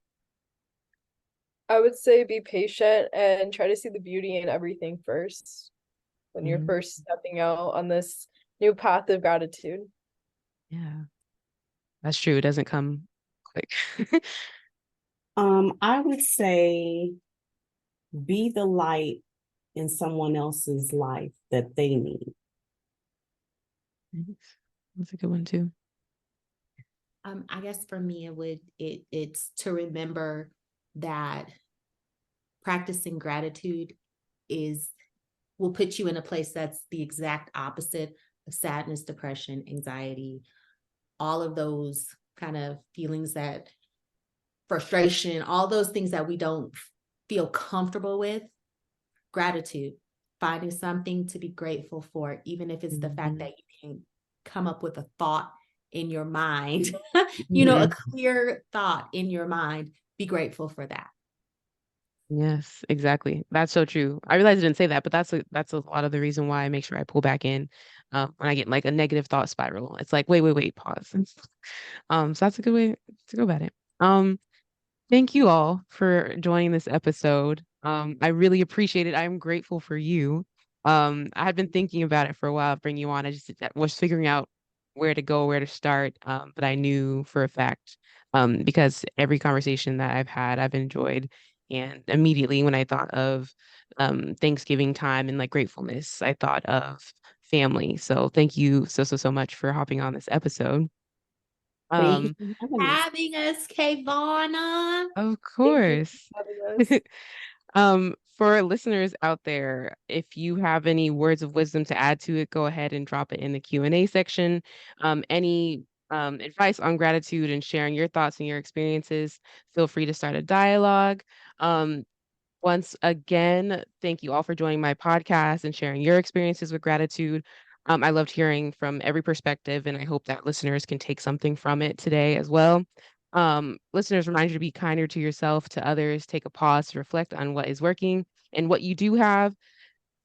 [SPEAKER 3] I would say be patient and try to see the beauty in everything first when you're
[SPEAKER 1] Mhm.
[SPEAKER 3] first stepping out on this new path of gratitude.
[SPEAKER 1] Yeah, that's true. It doesn't come quick.
[SPEAKER 4] I would say be the light in someone else's life that they need.
[SPEAKER 1] That's a good one too.
[SPEAKER 2] I guess for me, it's to remember that practicing gratitude is will put you in a place that's the exact opposite of sadness, depression, anxiety, all of those kind of feelings, that frustration, all those things that we don't feel comfortable with. Gratitude, finding something to be grateful for, even if it's the fact that you can come up with a thought in your mind, a clear thought in your mind, be grateful for that.
[SPEAKER 1] Yes, exactly. That's so true. I realized I didn't say that, but that's a lot of the reason why I make sure I pull back in when I get like a negative thought spiral. It's like, wait, pause. So that's a good way to go about it. Um, Thank you all for joining this episode. I really appreciate it. I'm grateful for you. I had been thinking about it for a while, bring you on. I just was figuring out where to go, where to start. But I knew for a fact, because every conversation that I've had, I've enjoyed. And immediately when I thought of Thanksgiving time and like gratefulness, I thought of family. So thank you so much for hopping on this episode.
[SPEAKER 2] Thank you
[SPEAKER 1] Um,
[SPEAKER 2] for having us, KaVonna.
[SPEAKER 1] of
[SPEAKER 3] Thank you
[SPEAKER 1] course.
[SPEAKER 3] for having us.
[SPEAKER 1] For listeners out there, if you have any words of wisdom to add to it, go ahead and drop it in the Q&A section. Any advice on gratitude and sharing your thoughts and your experiences, feel free to start a dialogue. Um, Once again, thank you all for joining my podcast and sharing your experiences with gratitude. I loved hearing from every perspective, and I hope that listeners can take something from it today as well. Listeners, remind you to be kinder to yourself, to others, take a pause to reflect on what is working and what you do have,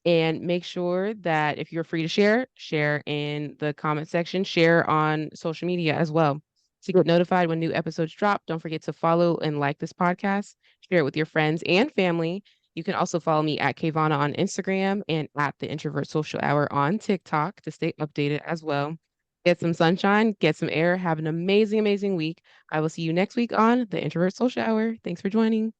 [SPEAKER 1] and make sure that if you're free to share, share in the comment section, share on social media as well. To get notified when new episodes drop, don't forget to follow and like this podcast, share it with your friends and family. You can also follow me at KaVonna on Instagram and at the Introvert Social Hour on TikTok to stay updated as well. Get some sunshine, get some air, have an amazing week. I will see you next week on the Introvert Social Hour. Thanks for joining.